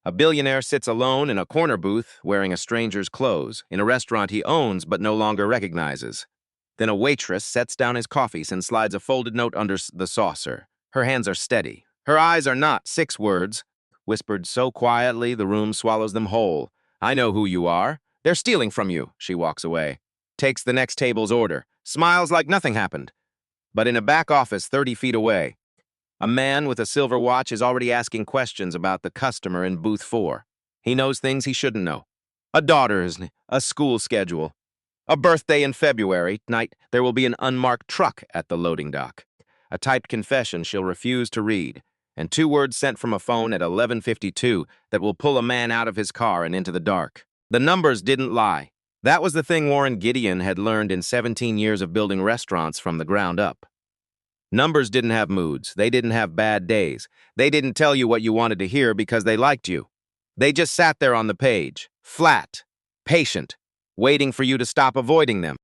A billionaire sits alone in a corner booth wearing a stranger's clothes in a restaurant he owns but no longer recognizes. Then a waitress sets down his coffees and slides a folded note under the saucer. Her hands are steady. Her eyes are not 6 words, whispered so quietly the room swallows them whole. I know who you are. They're stealing from you. She walks away. Takes the next table's order. Smiles like nothing happened. But in a back office 30 feet away, a man with a silver watch is already asking questions about the customer in booth 4. He knows things he shouldn't know. A daughter's, a school schedule, a birthday in February. Tonight, there will be an unmarked truck at the loading dock. A typed confession she'll refuse to read, and 2 words sent from a phone at 11:52 that will pull a man out of his car and into the dark. The numbers didn't lie. That was the thing Warren Gideon had learned in 17 years of building restaurants from the ground up. Numbers didn't have moods. They didn't have bad days. They didn't tell you what you wanted to hear because they liked you. They just sat there on the page, flat, patient, waiting for you to stop avoiding them.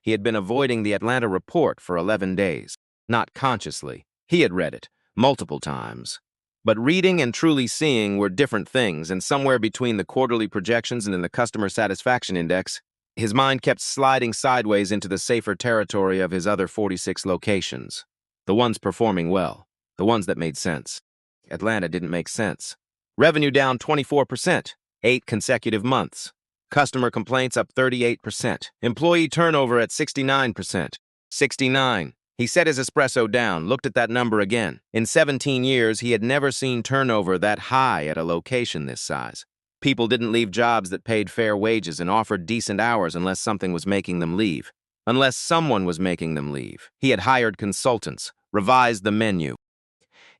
He had been avoiding the Atlanta report for 11 days. Not consciously. He had read it multiple times. But reading and truly seeing were different things, and somewhere between the quarterly projections and in the customer satisfaction index, his mind kept sliding sideways into the safer territory of his other 46 locations. The ones performing well. The ones that made sense. Atlanta didn't make sense. Revenue down 24%, 8 consecutive months. Customer complaints up 38%. Employee turnover at 69%. 69. He set his espresso down, looked at that number again. In 17 years, he had never seen turnover that high at a location this size. People didn't leave jobs that paid fair wages and offered decent hours unless something was making them leave. Unless someone was making them leave. He had hired consultants, revised the menu,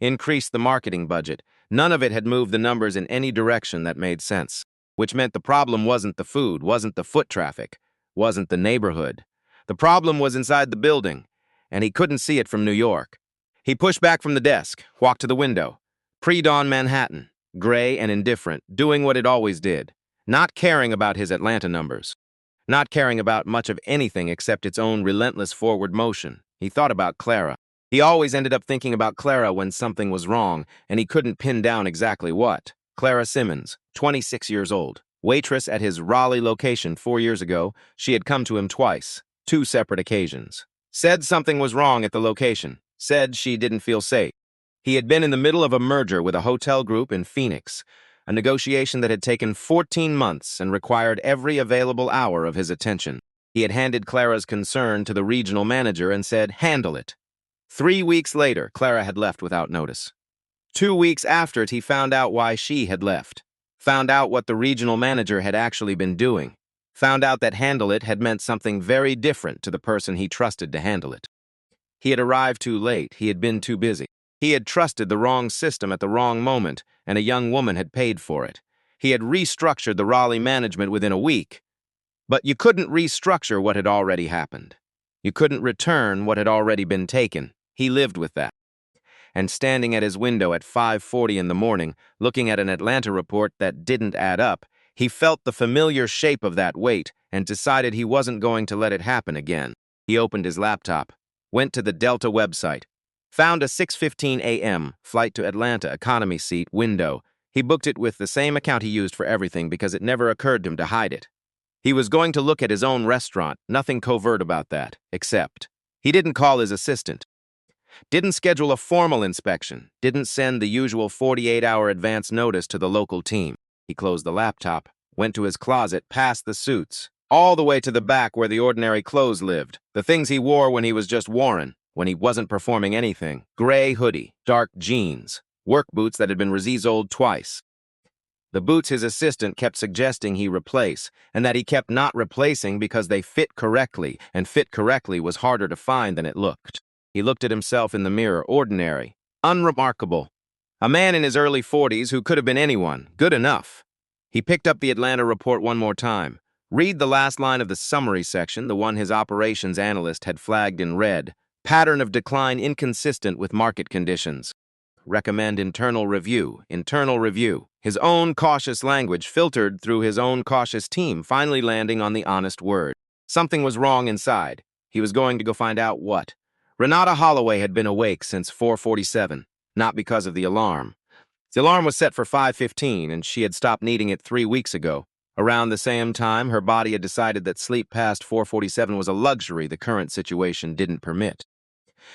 increased the marketing budget. None of it had moved the numbers in any direction that made sense. Which meant the problem wasn't the food, wasn't the foot traffic, wasn't the neighborhood. The problem was inside the building, and he couldn't see it from New York. He pushed back from the desk, walked to the window. Pre-dawn Manhattan. Gray and indifferent, doing what it always did, not caring about his Atlanta numbers, not caring about much of anything except its own relentless forward motion. He thought about Clara. He always ended up thinking about Clara when something was wrong, and he couldn't pin down exactly what. Clara Simmons, 26 years old, waitress at his Raleigh location 4 years ago. She had come to him twice, 2 separate occasions. Said something was wrong at the location. Said she didn't feel safe. He had been in the middle of a merger with a hotel group in Phoenix, a negotiation that had taken 14 months and required every available hour of his attention. He had handed Clara's concern to the regional manager and said, "Handle it." 3 weeks later, Clara had left without notice. 2 weeks after it, he found out why she had left. Found out what the regional manager had actually been doing. Found out that handle it had meant something very different to the person he trusted to handle it. He had arrived too late. He had been too busy. He had trusted the wrong system at the wrong moment, and a young woman had paid for it. He had restructured the Raleigh management within a week. But you couldn't restructure what had already happened. You couldn't return what had already been taken. He lived with that. And standing at his window at 5:40 in the morning, looking at an Atlanta report that didn't add up, he felt the familiar shape of that weight and decided he wasn't going to let it happen again. He opened his laptop, went to the Delta website, found a 6:15 a.m. flight to Atlanta economy seat window. He booked it with the same account he used for everything because it never occurred to him to hide it. He was going to look at his own restaurant, nothing covert about that, except he didn't call his assistant, didn't schedule a formal inspection, didn't send the usual 48-hour advance notice to the local team. He closed the laptop, went to his closet, past the suits, all the way to the back where the ordinary clothes lived, the things he wore when he was just Warren. When he wasn't performing anything. Gray hoodie, dark jeans, work boots that had been Razizoled twice. The boots his assistant kept suggesting he replace, and that he kept not replacing because they fit correctly, and fit correctly was harder to find than it looked. He looked at himself in the mirror, ordinary, unremarkable. A man in his early 40s who could have been anyone, good enough. He picked up the Atlanta report one more time. Read the last line of the summary section, the one his operations analyst had flagged in red. Pattern of decline inconsistent with market conditions. Recommend internal review. Internal review. His own cautious language filtered through his own cautious team, finally landing on the honest word. Something was wrong inside. He was going to go find out what. Renata Holloway had been awake since 4:47, not because of the alarm. The alarm was set for 5:15, and she had stopped needing it 3 weeks ago. Around the same time, her body had decided that sleep past 4:47 was a luxury the current situation didn't permit.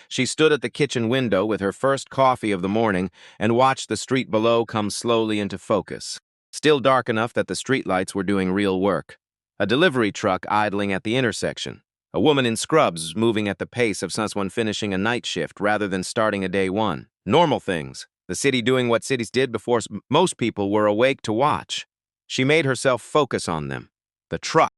She stood at the kitchen window with her first coffee of the morning and watched the street below come slowly into focus. Still dark enough that the streetlights were doing real work. A delivery truck idling at the intersection. A woman in scrubs moving at the pace of someone finishing a night shift rather than starting a day one. Normal things. The city doing what cities did before most people were awake to watch. She made herself focus on them. The truck.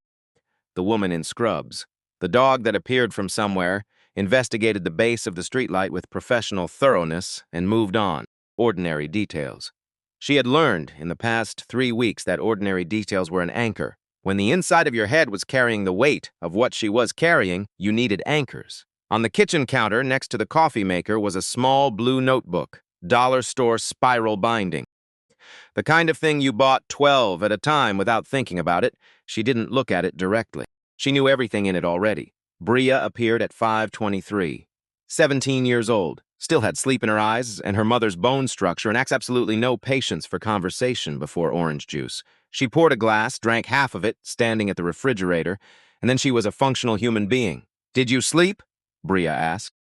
The woman in scrubs. The dog that appeared from somewhere, investigated the base of the streetlight with professional thoroughness, and moved on. Ordinary details. She had learned in the past 3 weeks that ordinary details were an anchor. When the inside of your head was carrying the weight of what she was carrying, you needed anchors. On the kitchen counter next to the coffee maker was a small blue notebook, dollar store spiral binding. The kind of thing you bought 12 at a time without thinking about it. She didn't look at it directly. She knew everything in it already. Bria appeared at 5:23. 17 years old, still had sleep in her eyes and her mother's bone structure and absolutely no patience for conversation before orange juice. She poured a glass, drank half of it, standing at the refrigerator, and then she was a functional human being. "Did you sleep?" Bria asked.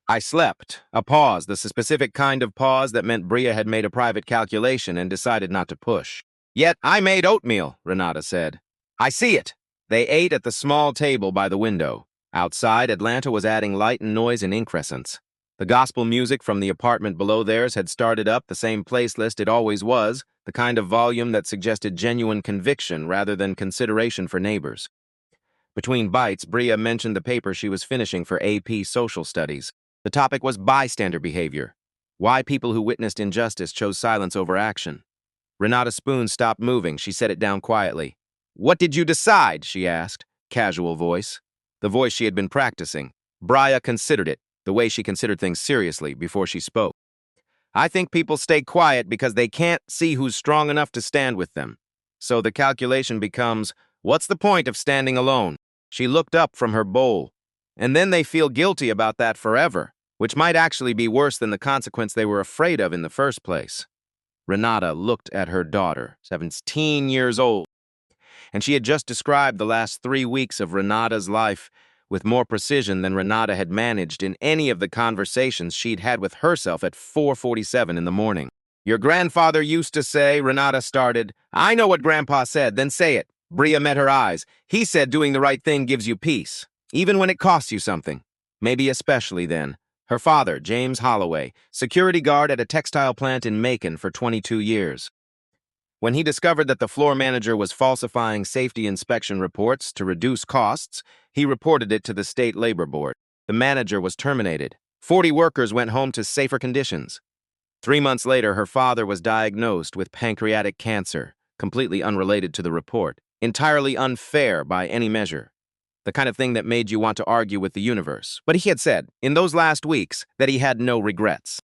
"I slept." A pause, the specific kind of pause that meant Bria had made a private calculation and decided not to push. "Yet I made oatmeal," Renata said. "I see it." They ate at the small table by the window. Outside, Atlanta was adding light and noise in increscents. The gospel music from the apartment below theirs had started up the same playlist it always was, the kind of volume that suggested genuine conviction rather than consideration for neighbors. Between bites, Bria mentioned the paper she was finishing for AP Social Studies. The topic was bystander behavior. Why people who witnessed injustice chose silence over action. Renata's spoon stopped moving. She set it down quietly. "What did you decide?" she asked, casual voice. The voice she had been practicing. Bria considered it, the way she considered things seriously, before she spoke. "I think people stay quiet because they can't see who's strong enough to stand with them. So the calculation becomes, what's the point of standing alone?" She looked up from her bowl. "And then they feel guilty about that forever, which might actually be worse than the consequence they were afraid of in the first place." Renata looked at her daughter, 17 years old, and she had just described the last 3 weeks of Renata's life with more precision than Renata had managed in any of the conversations she'd had with herself at 4:47 in the morning. "Your grandfather used to say," Renata started. "I know what Grandpa said, then say it." Bria met her eyes. "He said doing the right thing gives you peace, even when it costs you something. Maybe especially then." Her father, James Holloway, security guard at a textile plant in Macon for 22 years. When he discovered that the floor manager was falsifying safety inspection reports to reduce costs, he reported it to the state labor board. The manager was terminated. 40 workers went home to safer conditions. 3 months later, her father was diagnosed with pancreatic cancer, completely unrelated to the report, entirely unfair by any measure. The kind of thing that made you want to argue with the universe. But he had said, in those last weeks, that he had no regrets.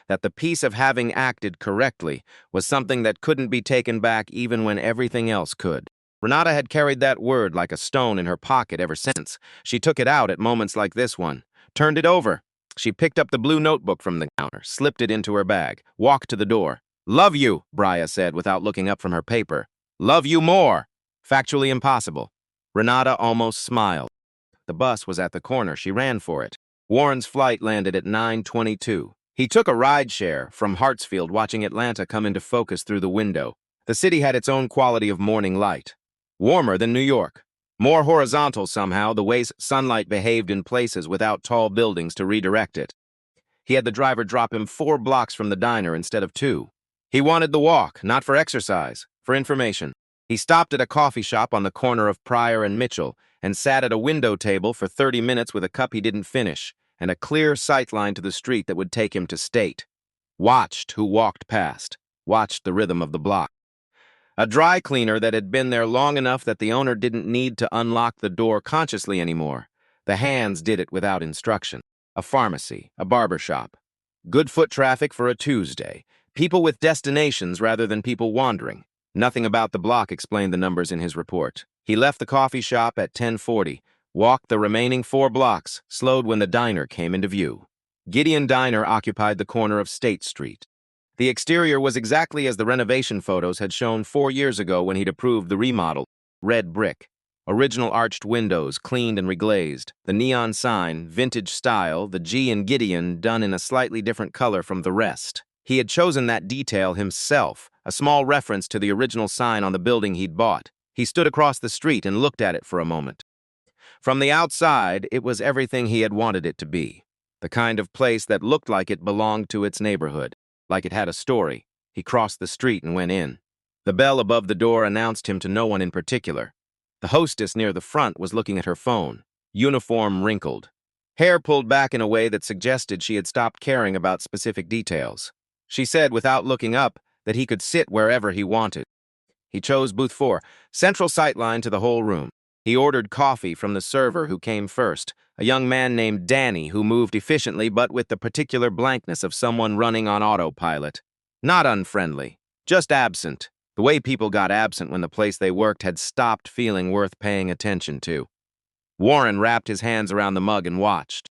That the peace of having acted correctly was something that couldn't be taken back even when everything else could. Renata had carried that word like a stone in her pocket ever since. She took it out at moments like this one, turned it over. She picked up the blue notebook from the counter, slipped it into her bag, walked to the door. "Love you," Bria said without looking up from her paper. "Love you more." Factually impossible. Renata almost smiled. The bus was at the corner. She ran for it. Warren's flight landed at 9:22. He took a rideshare from Hartsfield, watching Atlanta come into focus through the window. The city had its own quality of morning light. Warmer than New York. More horizontal somehow, the way sunlight behaved in places without tall buildings to redirect it. He had the driver drop him 4 blocks from the diner instead of 2. He wanted the walk, not for exercise, for information. He stopped at a coffee shop on the corner of Pryor and Mitchell and sat at a window table for 30 minutes with a cup he didn't finish and a clear sightline to the street that would take him to state. Watched who walked past, watched the rhythm of the block. A dry cleaner that had been there long enough that the owner didn't need to unlock the door consciously anymore. The hands did it without instruction. A pharmacy, a barber shop. Good foot traffic for a Tuesday. People with destinations rather than people wandering. Nothing about the block explained the numbers in his report. He left the coffee shop at 10:40, walked the remaining 4 blocks, slowed when the diner came into view. Gideon Diner occupied the corner of State Street. The exterior was exactly as the renovation photos had shown 4 years ago when he'd approved the remodel. Red brick. Original arched windows, cleaned and reglazed. The neon sign, vintage style, the G in Gideon done in a slightly different color from the rest. He had chosen that detail himself, a small reference to the original sign on the building he'd bought. He stood across the street and looked at it for a moment. From the outside, it was everything he had wanted it to be. The kind of place that looked like it belonged to its neighborhood, like it had a story. He crossed the street and went in. The bell above the door announced him to no one in particular. The hostess near the front was looking at her phone, uniform wrinkled. Hair pulled back in a way that suggested she had stopped caring about specific details. She said, without looking up, that he could sit wherever he wanted. He chose booth 4, central sightline to the whole room. He ordered coffee from the server who came first, a young man named Danny who moved efficiently but with the particular blankness of someone running on autopilot. Not unfriendly, just absent. The way people got absent when the place they worked had stopped feeling worth paying attention to. Warren wrapped his hands around the mug and watched.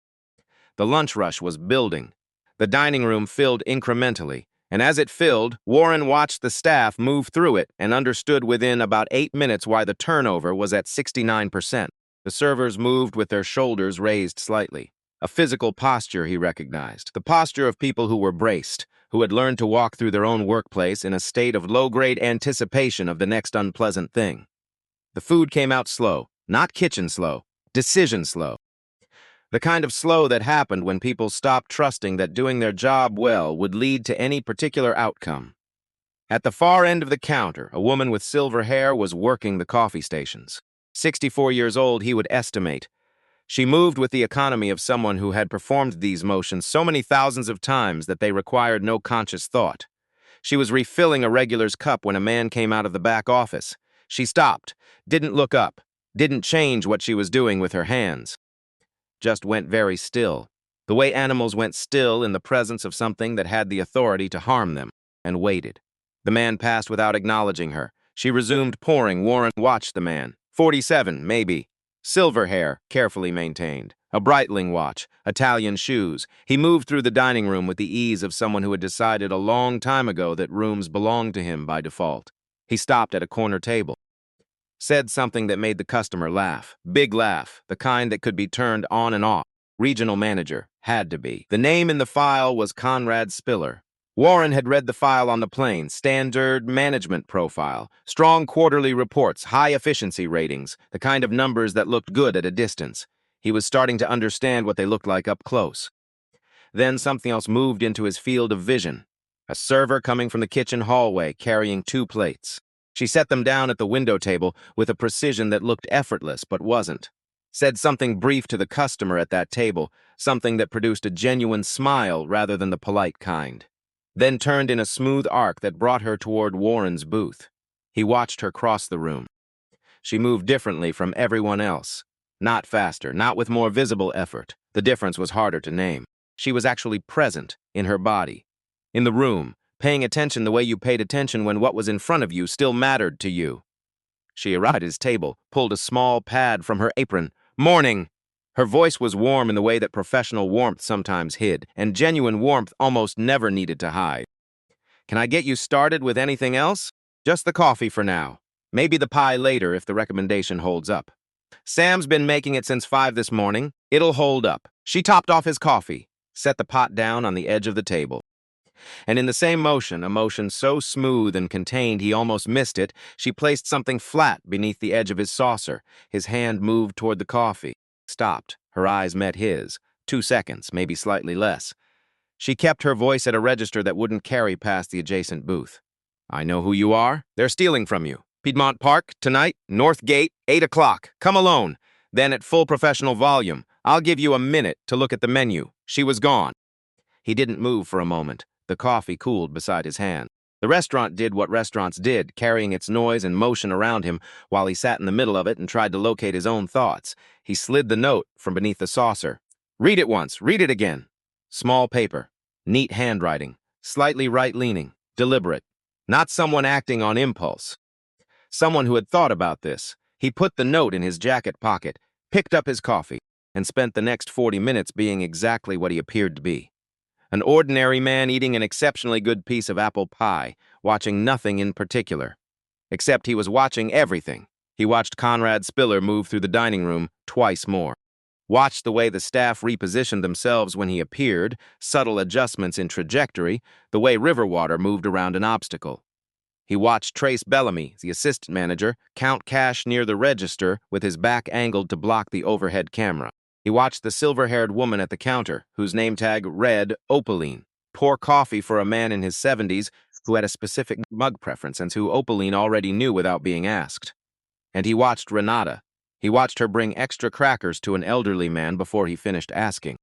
The lunch rush was building. The dining room filled incrementally, and as it filled, Warren watched the staff move through it and understood within about 8 minutes why the turnover was at 69%. The servers moved with their shoulders raised slightly. A physical posture he recognized, the posture of people who were braced, who had learned to walk through their own workplace in a state of low-grade anticipation of the next unpleasant thing. The food came out slow, not kitchen slow, decision slow. The kind of slow that happened when people stopped trusting that doing their job well would lead to any particular outcome. At the far end of the counter, a woman with silver hair was working the coffee stations. 64 years old, he would estimate. She moved with the economy of someone who had performed these motions so many thousands of times that they required no conscious thought. She was refilling a regular's cup when a man came out of the back office. She stopped, didn't look up, didn't change what she was doing with her hands. Just went very still, the way animals went still in the presence of something that had the authority to harm them, and waited. The man passed without acknowledging her. She resumed pouring. Warren watched the man. 47, maybe. Silver hair, carefully maintained. A Breitling watch, Italian shoes. He moved through the dining room with the ease of someone who had decided a long time ago that rooms belonged to him by default. He stopped at a corner table. Said something that made the customer laugh. Big laugh, the kind that could be turned on and off. Regional manager, had to be. The name in the file was Conrad Spiller. Warren had read the file on the plane, standard management profile, strong quarterly reports, high efficiency ratings, the kind of numbers that looked good at a distance. He was starting to understand what they looked like up close. Then something else moved into his field of vision. A server coming from the kitchen hallway carrying 2 plates. She set them down at the window table with a precision that looked effortless but wasn't. Said something brief to the customer at that table, something that produced a genuine smile rather than the polite kind. Then turned in a smooth arc that brought her toward Warren's booth. He watched her cross the room. She moved differently from everyone else. Not faster, not with more visible effort. The difference was harder to name. She was actually present, in her body. In the room, paying attention the way you paid attention when what was in front of you still mattered to you. She arrived at his table, pulled a small pad from her apron. "Morning!" Her voice was warm in the way that professional warmth sometimes hid, and genuine warmth almost never needed to hide. "Can I get you started with anything else?" "Just the coffee for now. Maybe the pie later if the recommendation holds up." "Sam's been making it since 5 this morning. It'll hold up." She topped off his coffee, set the pot down on the edge of the table. And in the same motion, a motion so smooth and contained he almost missed it, she placed something flat beneath the edge of his saucer. His hand moved toward the coffee. Stopped. Her eyes met his. 2 seconds, maybe slightly less. She kept her voice at a register that wouldn't carry past the adjacent booth. "I know who you are. They're stealing from you. Piedmont Park, tonight, North Gate, 8 o'clock. Come alone." Then at full professional volume, "I'll give you a minute to look at the menu." She was gone. He didn't move for a moment. The coffee cooled beside his hand. The restaurant did what restaurants did, carrying its noise and motion around him while he sat in the middle of it and tried to locate his own thoughts. He slid the note from beneath the saucer. "Read it once, read it again." Small paper, neat handwriting, slightly right-leaning, deliberate. Not someone acting on impulse. Someone who had thought about this. He put the note in his jacket pocket, picked up his coffee, and spent the next 40 minutes being exactly what he appeared to be. An ordinary man eating an exceptionally good piece of apple pie, watching nothing in particular. Except he was watching everything. He watched Conrad Spiller move through the dining room twice more. Watched the way the staff repositioned themselves when he appeared, subtle adjustments in trajectory, the way river water moved around an obstacle. He watched Trace Bellamy, the assistant manager, count cash near the register with his back angled to block the overhead camera. He watched the silver-haired woman at the counter, whose name tag read Opaline, pour coffee for a man in his 70s who had a specific mug preference and who Opaline already knew without being asked. And he watched Renata. He watched her bring extra crackers to an elderly man before he finished asking.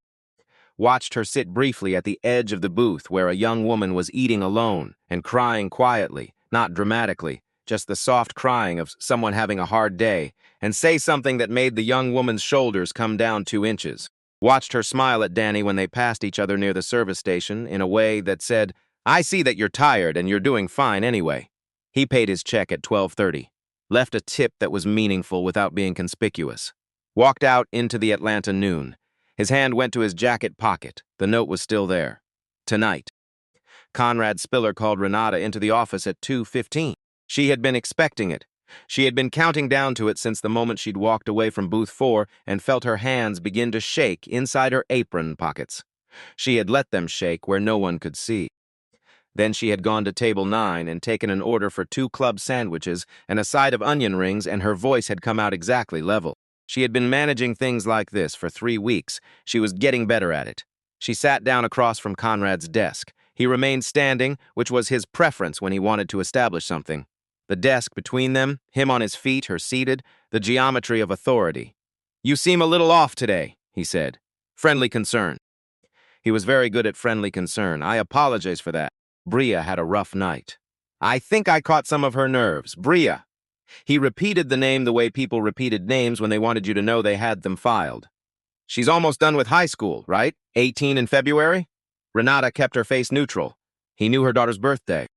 Watched her sit briefly at the edge of the booth where a young woman was eating alone and crying quietly, not dramatically, just the soft crying of someone having a hard day, and say something that made the young woman's shoulders come down 2 inches. Watched her smile at Danny when they passed each other near the service station in a way that said, "I see that you're tired and you're doing fine anyway." He paid his check at 12:30, left a tip that was meaningful without being conspicuous. Walked out into the Atlanta noon. His hand went to his jacket pocket. The note was still there. Tonight. Conrad Spiller called Renata into the office at 2:15. She had been expecting it. She had been counting down to it since the moment she'd walked away from booth 4 and felt her hands begin to shake inside her apron pockets. She had let them shake where no one could see. Then she had gone to table 9 and taken an order for 2 club sandwiches and a side of onion rings, and her voice had come out exactly level. She had been managing things like this for 3 weeks. She was getting better at it. She sat down across from Conrad's desk. He remained standing, which was his preference when he wanted to establish something. The desk between them, him on his feet, her seated, the geometry of authority. "You seem a little off today," he said. "Friendly concern." He was very good at friendly concern. "I apologize for that. Bria had a rough night. I think I caught some of her nerves. Bria." He repeated the name the way people repeated names when they wanted you to know they had them filed. "She's almost done with high school, right? 18 in February?" Renata kept her face neutral. He knew her daughter's birthday.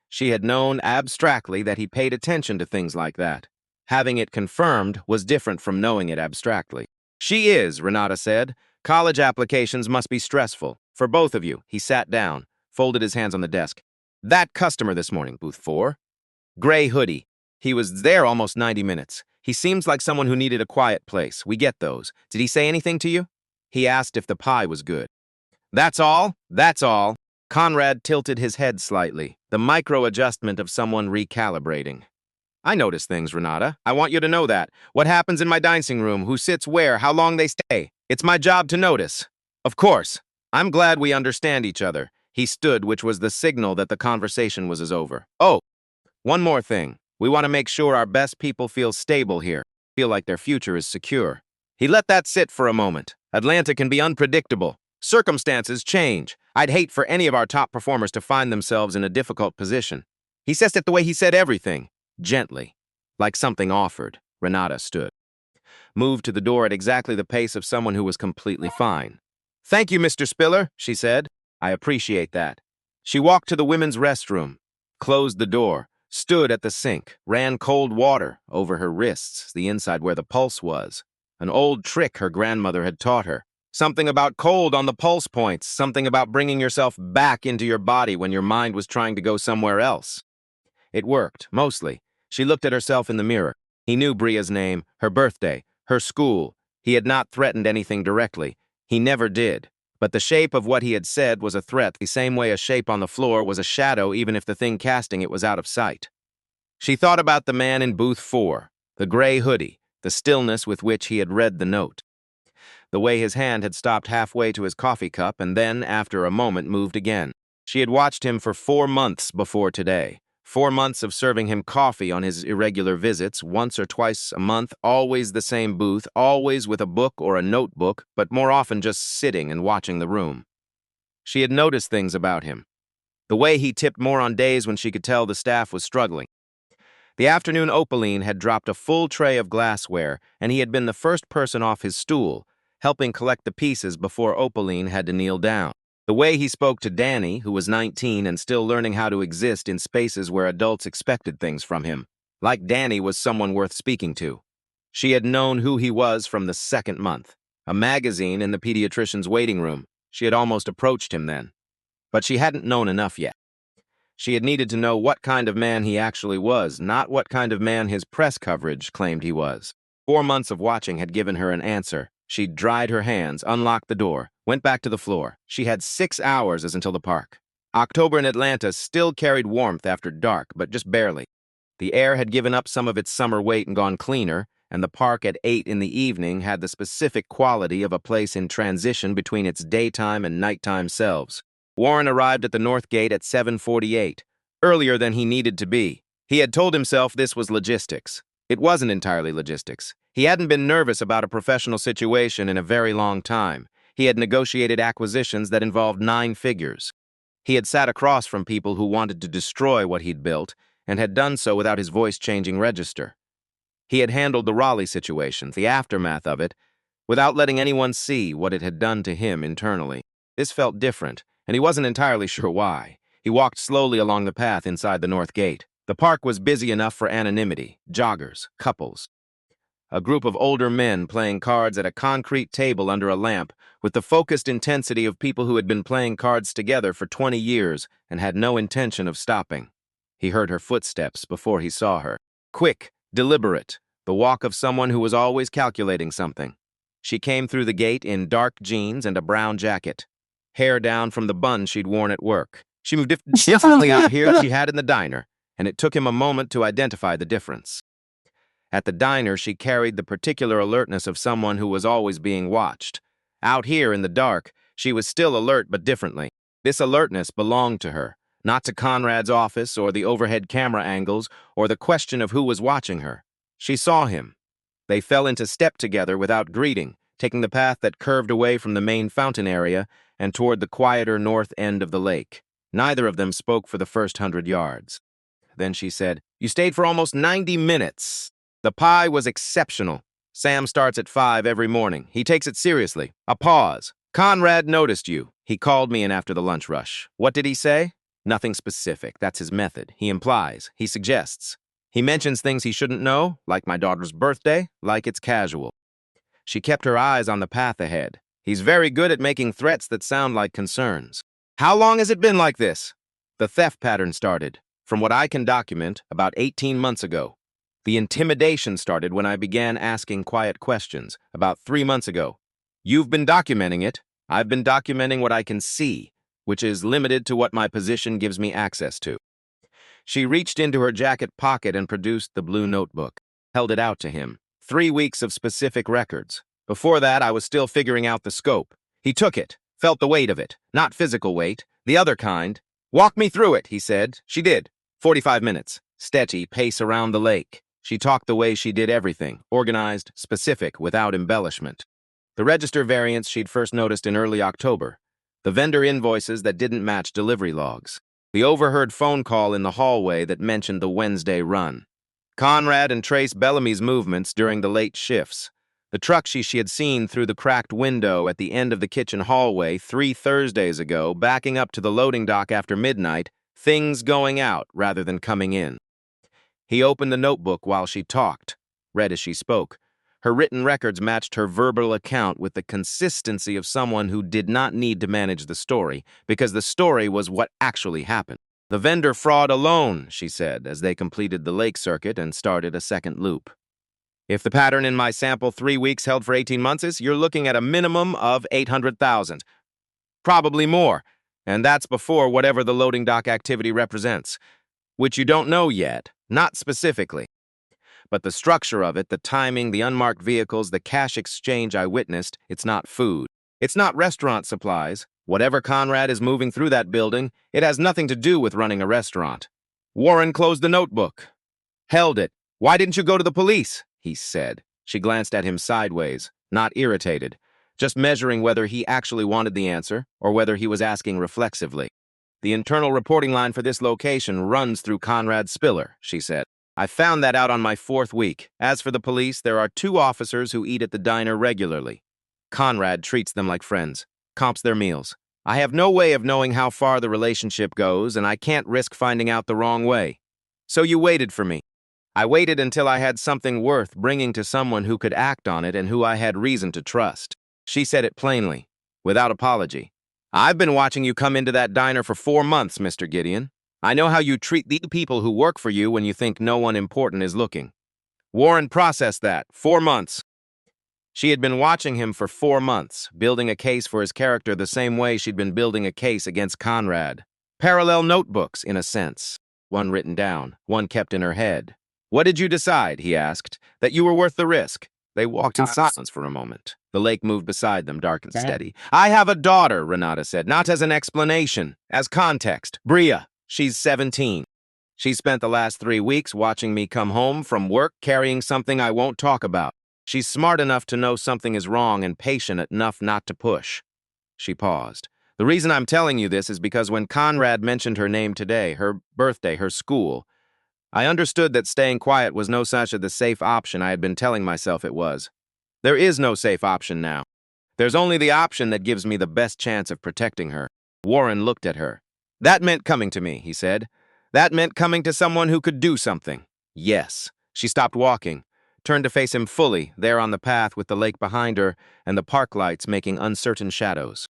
She had known abstractly that he paid attention to things like that. Having it confirmed was different from knowing it abstractly. "She is," Renata said. "College applications must be stressful. For both of you." He sat down, folded his hands on the desk. "That customer this morning, booth 4. Gray hoodie. He was there almost 90 minutes. He seems like someone who needed a quiet place. We get those. Did he say anything to you?" He asked if the pie was good. "That's all? That's all." Conrad tilted his head slightly, the micro-adjustment of someone recalibrating. "I notice things, Renata. I want you to know that. What happens in my dining room, who sits where, how long they stay. It's my job to notice." "Of course. I'm glad we understand each other." He stood, which was the signal that the conversation was over. "Oh, one more thing. We want to make sure our best people feel stable here, feel like their future is secure." He let that sit for a moment. "Atlanta can be unpredictable. Circumstances change. I'd hate for any of our top performers to find themselves in a difficult position." He says it the way he said everything, gently, like something offered. Renata stood. Moved to the door at exactly the pace of someone who was completely fine. "Thank you, Mr. Spiller," she said. "I appreciate that." She walked to the women's restroom, closed the door, stood at the sink, ran cold water over her wrists, the inside where the pulse was. An old trick her grandmother had taught her. Something about cold on the pulse points, something about bringing yourself back into your body when your mind was trying to go somewhere else. It worked, mostly. She looked at herself in the mirror. He knew Bria's name, her birthday, her school. He had not threatened anything directly. He never did. But the shape of what he had said was a threat, the same way a shape on the floor was a shadow even if the thing casting it was out of sight. She thought about the man in booth 4, the gray hoodie, the stillness with which he had read the note. The way his hand had stopped halfway to his coffee cup and then, after a moment, moved again. She had watched him for 4 months before today. 4 months of serving him coffee on his irregular visits, once or twice a month, always the same booth, always with a book or a notebook, but more often just sitting and watching the room. She had noticed things about him. The way he tipped more on days when she could tell the staff was struggling. The afternoon Opaline had dropped a full tray of glassware, and he had been the first person off his stool, helping collect the pieces before Opaline had to kneel down. The way he spoke to Danny, who was 19 and still learning how to exist in spaces where adults expected things from him. Like Danny was someone worth speaking to. She had known who he was from the second month. A magazine in the pediatrician's waiting room. She had almost approached him then. But she hadn't known enough yet. She had needed to know what kind of man he actually was, not what kind of man his press coverage claimed he was. 4 months of watching had given her an answer. She dried her hands, unlocked the door, went back to the floor. She had 6 hours until the park. October in Atlanta still carried warmth after dark, but just barely. The air had given up some of its summer weight and gone cleaner, and the park at 8 in the evening had the specific quality of a place in transition between its daytime and nighttime selves. Warren arrived at the North Gate at 7:48, earlier than he needed to be. He had told himself this was logistics. It wasn't entirely logistics. He hadn't been nervous about a professional situation in a very long time. He had negotiated acquisitions that involved 9 figures. He had sat across from people who wanted to destroy what he'd built, and had done so without his voice-changing register. He had handled the Raleigh situation, the aftermath of it, without letting anyone see what it had done to him internally. This felt different, and he wasn't entirely sure why. He walked slowly along the path inside the North Gate. The park was busy enough for anonymity, joggers, couples. A group of older men playing cards at a concrete table under a lamp with the focused intensity of people who had been playing cards together for 20 years and had no intention of stopping. He heard her footsteps before he saw her. Quick, deliberate, the walk of someone who was always calculating something. She came through the gate in dark jeans and a brown jacket, hair down from the bun she'd worn at work. She moved differently out here than she had in the diner, and it took him a moment to identify the difference. At the diner, she carried the particular alertness of someone who was always being watched. Out here in the dark, she was still alert but differently. This alertness belonged to her, not to Conrad's office or the overhead camera angles or the question of who was watching her. She saw him. They fell into step together without greeting, taking the path that curved away from the main fountain area and toward the quieter north end of the lake. Neither of them spoke for the first 100 yards. Then she said, "You stayed for almost 90 minutes. The pie was exceptional. Sam starts at 5 every morning. He takes it seriously." A pause. "Conrad noticed you. He called me in after the lunch rush." "What did he say?" "Nothing specific. That's his method. He implies. He suggests. He mentions things he shouldn't know, like my daughter's birthday, like it's casual." She kept her eyes on the path ahead. "He's very good at making threats that sound like concerns." "How long has it been like this?" "The theft pattern started, from what I can document, about 18 months ago. The intimidation started when I began asking quiet questions, about 3 months ago. You've been documenting it. I've been documenting what I can see, which is limited to what my position gives me access to." She reached into her jacket pocket and produced the blue notebook, held it out to him. 3 weeks of specific records. Before that, I was still figuring out the scope. He took it, felt the weight of it, not physical weight, the other kind. "Walk me through it," he said. She did. 45 minutes. Steady pace around the lake. She talked the way she did everything, organized, specific, without embellishment. The register variants she'd first noticed in early October. The vendor invoices that didn't match delivery logs. The overheard phone call in the hallway that mentioned the Wednesday run. Conrad and Trace Bellamy's movements during the late shifts. The truck she had seen through the cracked window at the end of the kitchen hallway 3 Thursdays ago, backing up to the loading dock after midnight, things going out rather than coming in. He opened the notebook while she talked, read as she spoke. Her written records matched her verbal account with the consistency of someone who did not need to manage the story, because the story was what actually happened. "The vendor fraud alone," she said, as they completed the lake circuit and started a second loop. "If the pattern in my sample 3 weeks held for 18 months is, you're looking at a minimum of 800,000. Probably more, and that's before whatever the loading dock activity represents, which you don't know yet, not specifically. But the structure of it, the timing, the unmarked vehicles, the cash exchange I witnessed, it's not food. It's not restaurant supplies. Whatever Conrad is moving through that building, it has nothing to do with running a restaurant." Warren closed the notebook, held it. "Why didn't you go to the police?" he said. She glanced at him sideways, not irritated, just measuring whether he actually wanted the answer or whether he was asking reflexively. "The internal reporting line for this location runs through Conrad Spiller," she said. "I found that out on my 4th week. As for the police, there are 2 officers who eat at the diner regularly. Conrad treats them like friends, comps their meals. I have no way of knowing how far the relationship goes, and I can't risk finding out the wrong way. So you waited for me. I waited until I had something worth bringing to someone who could act on it and who I had reason to trust." She said it plainly, without apology. I've been watching you come into that diner for 4 months, Mr. Gideon. I know how you treat the people who work for you when you think no one important is looking. Warren processed that. 4 months. She had been watching him for 4 months, building a case for his character the same way she'd been building a case against Conrad. Parallel notebooks, in a sense. One written down, one kept in her head. What did you decide, he asked, that you were worth the risk? They walked in silence for a moment. The lake moved beside them, dark and steady. I have a daughter, Renata said, not as an explanation, as context. Bria, she's 17. She spent the last 3 weeks watching me come home from work carrying something I won't talk about. She's smart enough to know something is wrong and patient enough not to push. She paused. The reason I'm telling you this is because when Conrad mentioned her name today, her birthday, her school, I understood that staying quiet was no such a safe option I had been telling myself it was. There is no safe option now. There's only the option that gives me the best chance of protecting her. Warren looked at her. That meant coming to me, he said. That meant coming to someone who could do something. Yes. She stopped walking, turned to face him fully, there on the path with the lake behind her and the park lights making uncertain shadows.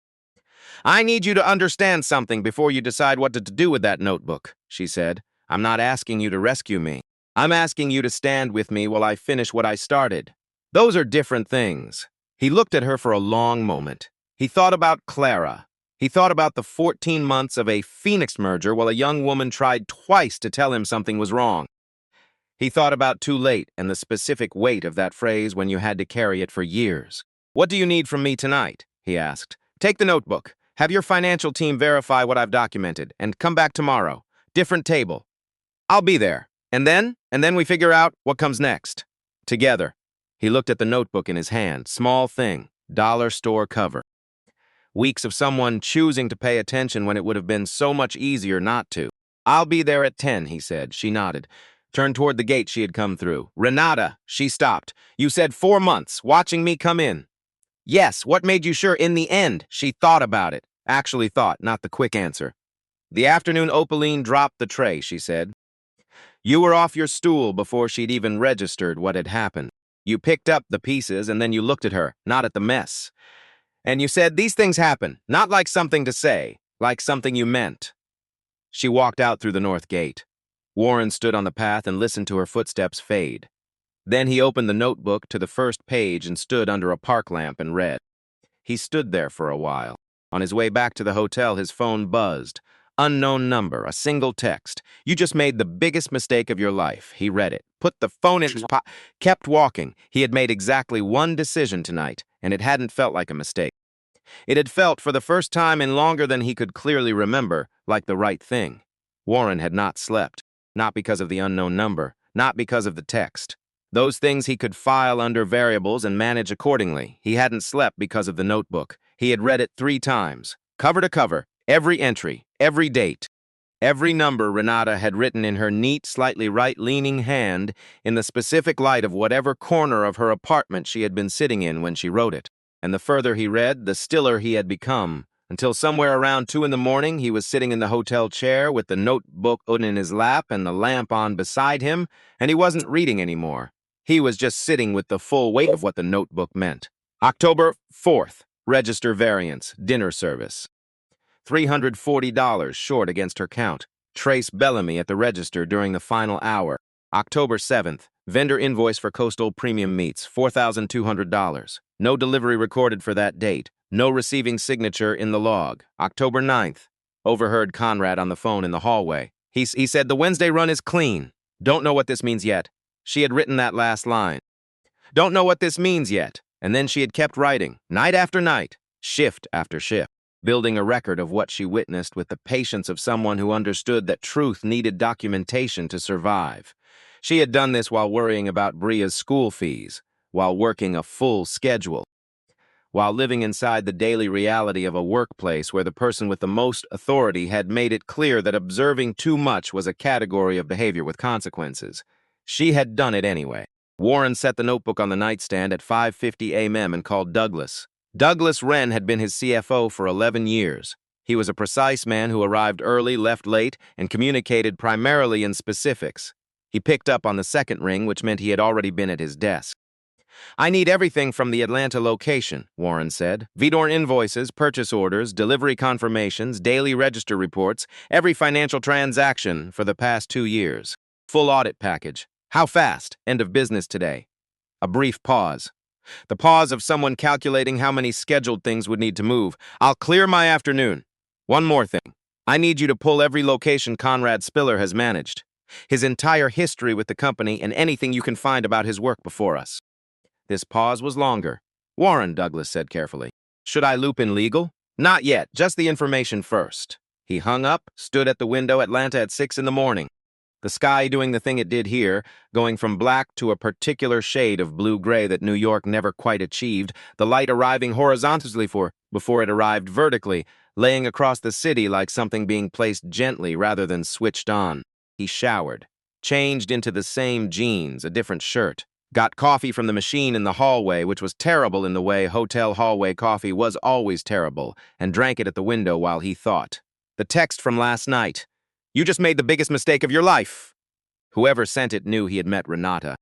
I need you to understand something before you decide what to do with that notebook, she said. I'm not asking you to rescue me. I'm asking you to stand with me while I finish what I started. Those are different things. He looked at her for a long moment. He thought about Clara. He thought about the 14 months of a Phoenix merger while a young woman tried twice to tell him something was wrong. He thought about too late and the specific weight of that phrase when you had to carry it for years. What do you need from me tonight? He asked. Take the notebook. Have your financial team verify what I've documented, and come back tomorrow. Different table. I'll be there. And then we figure out what comes next. Together. He looked at the notebook in his hand. Small thing. Dollar store cover. Weeks of someone choosing to pay attention when it would have been so much easier not to. I'll be there at 10, he said. She nodded. Turned toward the gate she had come through. Renata, she stopped. You said 4 months, watching me come in. Yes, what made you sure in the end? She thought about it. Actually thought, not the quick answer. The afternoon Opaline dropped the tray, she said. You were off your stool before she'd even registered what had happened. You picked up the pieces and then you looked at her, not at the mess. And you said, these things happen, not like something to say, like something you meant. She walked out through the north gate. Warren stood on the path and listened to her footsteps fade. Then he opened the notebook to the first page and stood under a park lamp and read. He stood there for a while. On his way back to the hotel, his phone buzzed. Unknown number, a single text. You just made the biggest mistake of your life. He read it, put the phone in his pocket, kept walking. He had made exactly one decision tonight, and it hadn't felt like a mistake. It had felt, for the first time in longer than he could clearly remember, like the right thing. Warren had not slept, not because of the unknown number, not because of the text. Those things he could file under variables and manage accordingly. He hadn't slept because of the notebook. He had read it 3 times, cover to cover, every entry, every date. Every number Renata had written in her neat, slightly right-leaning hand in the specific light of whatever corner of her apartment she had been sitting in when she wrote it. And the further he read, the stiller he had become, until somewhere around 2 in the morning he was sitting in the hotel chair with the notebook in his lap and the lamp on beside him, and he wasn't reading anymore. He was just sitting with the full weight of what the notebook meant. October 4th, register variance, dinner service. $340 short against her count. Trace Bellamy at the register during the final hour. October 7th, vendor invoice for Coastal Premium Meats, $4,200. No delivery recorded for that date. No receiving signature in the log. October 9th, overheard Conrad on the phone in the hallway. He said the Wednesday run is clean. Don't know what this means yet. She had written that last line. Don't know what this means yet. And then she had kept writing, night after night, shift after shift, building a record of what she witnessed with the patience of someone who understood that truth needed documentation to survive. She had done this while worrying about Bria's school fees, while working a full schedule, while living inside the daily reality of a workplace where the person with the most authority had made it clear that observing too much was a category of behavior with consequences. She had done it anyway. Warren set the notebook on the nightstand at 5:50 a.m. and called Douglas. Douglas Wren had been his CFO for 11 years. He was a precise man who arrived early, left late, and communicated primarily in specifics. He picked up on the second ring, which meant he had already been at his desk. I need everything from the Atlanta location, Warren said. Vidor invoices, purchase orders, delivery confirmations, daily register reports, every financial transaction for the past 2 years. Full audit package. How fast? End of business today. A brief pause. The pause of someone calculating how many scheduled things would need to move. I'll clear my afternoon. One more thing. I need you to pull every location Conrad Spiller has managed. His entire history with the company and anything you can find about his work before us. This pause was longer. Warren, Douglas said carefully. Should I loop in legal? Not yet, just the information first. He hung up, stood at the window, Atlanta at 6 in the morning. The sky doing the thing it did here, going from black to a particular shade of blue-gray that New York never quite achieved, the light arriving horizontally before it arrived vertically, laying across the city like something being placed gently rather than switched on. He showered, changed into the same jeans, a different shirt, got coffee from the machine in the hallway, which was terrible in the way hotel hallway coffee was always terrible, and drank it at the window while he thought. The text from last night. You just made the biggest mistake of your life. Whoever sent it knew he had met Renata,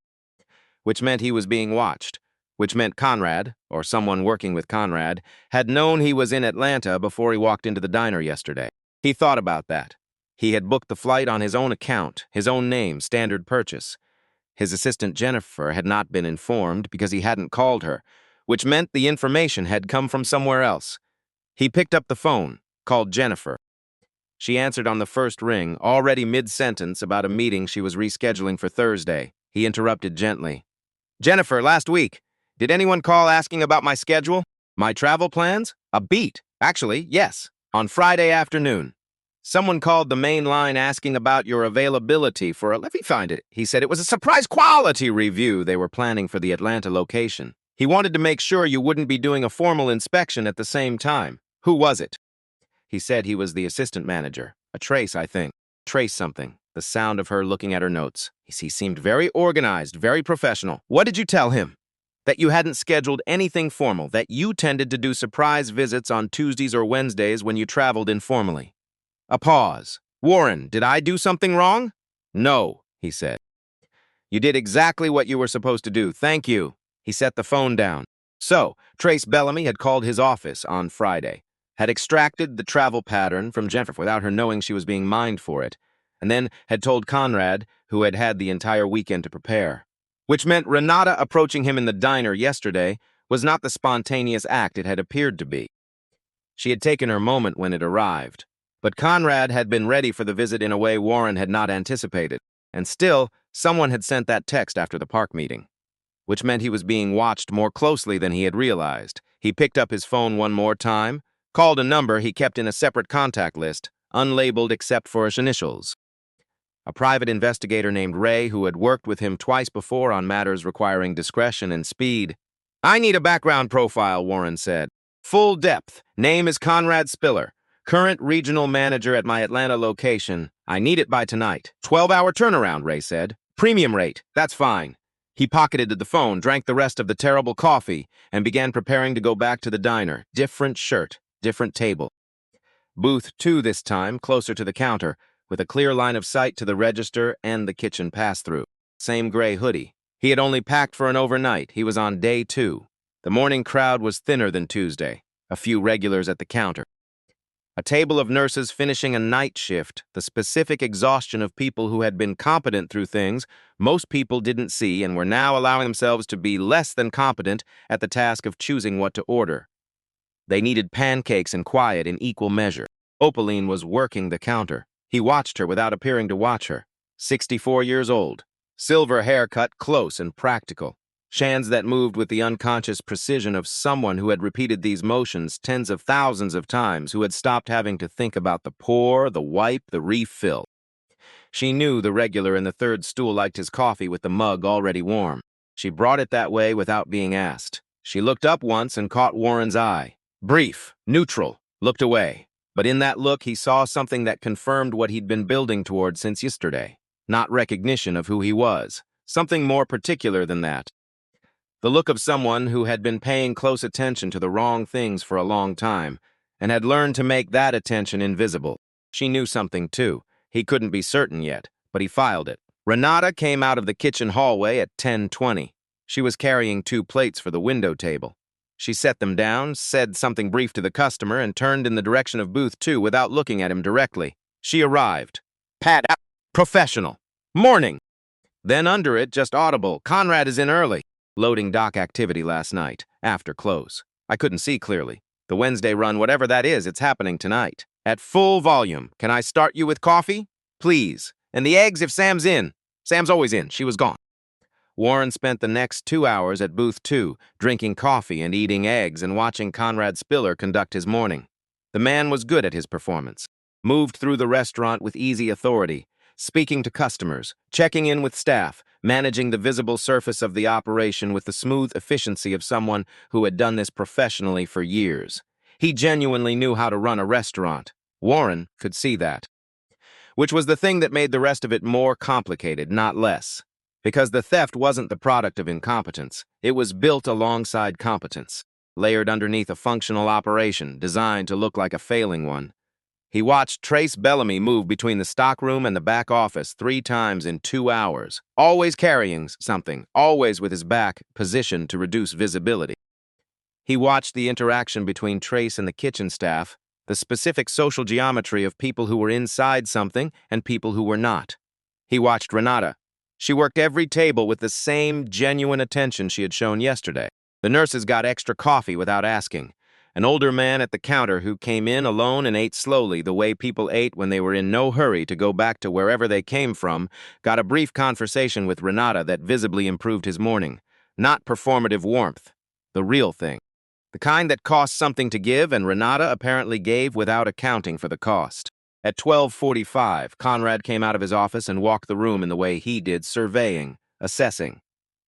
which meant he was being watched, which meant Conrad, or someone working with Conrad, had known he was in Atlanta before he walked into the diner yesterday. He thought about that. He had booked the flight on his own account, his own name, standard purchase. His assistant Jennifer had not been informed because he hadn't called her, which meant the information had come from somewhere else. He picked up the phone, called Jennifer. She answered on the first ring, already mid-sentence about a meeting she was rescheduling for Thursday. He interrupted gently. Jennifer, last week, did anyone call asking about my schedule? My travel plans? A beat. Actually, yes. On Friday afternoon. Someone called the main line asking about your availability for a... Let me find it. He said it was a surprise quality review they were planning for the Atlanta location. He wanted to make sure you wouldn't be doing a formal inspection at the same time. Who was it? He said he was the assistant manager. A Trace, I think. Trace something. The sound of her looking at her notes. He seemed very organized, very professional. What did you tell him? That you hadn't scheduled anything formal, that you tended to do surprise visits on Tuesdays or Wednesdays when you traveled informally. A pause. Warren, did I do something wrong? No, he said. You did exactly what you were supposed to do. Thank you. He set the phone down. So, Trace Bellamy had called his office on Friday, had extracted the travel pattern from Jennifer without her knowing she was being mined for it, and then had told Conrad, who had had the entire weekend to prepare. Which meant Renata approaching him in the diner yesterday was not the spontaneous act it had appeared to be. She had taken her moment when it arrived, but Conrad had been ready for the visit in a way Warren had not anticipated, and still, someone had sent that text after the park meeting, which meant he was being watched more closely than he had realized. He picked up his phone one more time, called a number he kept in a separate contact list, unlabeled except for his initials. A private investigator named Ray who had worked with him twice before on matters requiring discretion and speed. I need a background profile, Warren said. Full depth. Name is Conrad Spiller. Current regional manager at my Atlanta location. I need it by tonight. 12-hour turnaround, Ray said. Premium rate. That's fine. He pocketed the phone, drank the rest of the terrible coffee, and began preparing to go back to the diner. Different shirt. Different table. Booth 2 this time, closer to the counter, with a clear line of sight to the register and the kitchen pass-through. Same gray hoodie. He had only packed for an overnight. He was on day 2. The morning crowd was thinner than Tuesday. A few regulars at the counter. A table of nurses finishing a night shift, the specific exhaustion of people who had been competent through things most people didn't see and were now allowing themselves to be less than competent at the task of choosing what to order. They needed pancakes and quiet in equal measure. Opaline was working the counter. He watched her without appearing to watch her. 64 years old. Silver haircut, close and practical. Hands that moved with the unconscious precision of someone who had repeated these motions tens of thousands of times, who had stopped having to think about the pour, the wipe, the refill. She knew the regular in the third stool liked his coffee with the mug already warm. She brought it that way without being asked. She looked up once and caught Warren's eye. Brief, neutral, looked away. But in that look, he saw something that confirmed what he'd been building toward since yesterday. Not recognition of who he was. Something more particular than that. The look of someone who had been paying close attention to the wrong things for a long time, and had learned to make that attention invisible. She knew something, too. He couldn't be certain yet, but he filed it. Renata came out of the kitchen hallway at 10:20. She was carrying 2 plates for the window table. She set them down, said something brief to the customer, and turned in the direction of booth 2 without looking at him directly. She arrived. Pad out. Professional. Morning. Then under it, just audible. Conrad is in early. Loading dock activity last night, after close. I couldn't see clearly. The Wednesday run, whatever that is, it's happening tonight. At full volume. Can I start you with coffee? Please. And the eggs if Sam's in. Sam's always in. She was gone. Warren spent the next 2 hours at booth 2, drinking coffee and eating eggs and watching Conrad Spiller conduct his morning. The man was good at his performance. Moved through the restaurant with easy authority, speaking to customers, checking in with staff, managing the visible surface of the operation with the smooth efficiency of someone who had done this professionally for years. He genuinely knew how to run a restaurant. Warren could see that. Which was the thing that made the rest of it more complicated, not less. Because the theft wasn't the product of incompetence. It was built alongside competence, layered underneath a functional operation designed to look like a failing one. He watched Trace Bellamy move between the stockroom and the back office 3 times in 2 hours, always carrying something, always with his back positioned to reduce visibility. He watched the interaction between Trace and the kitchen staff, the specific social geometry of people who were inside something and people who were not. He watched Renata. She worked every table with the same genuine attention she had shown yesterday. The nurses got extra coffee without asking. An older man at the counter who came in alone and ate slowly the way people ate when they were in no hurry to go back to wherever they came from, got a brief conversation with Renata that visibly improved his morning. Not performative warmth. The real thing. The kind that costs something to give, and Renata apparently gave without accounting for the cost. At 12:45, Conrad came out of his office and walked the room in the way he did, surveying, assessing.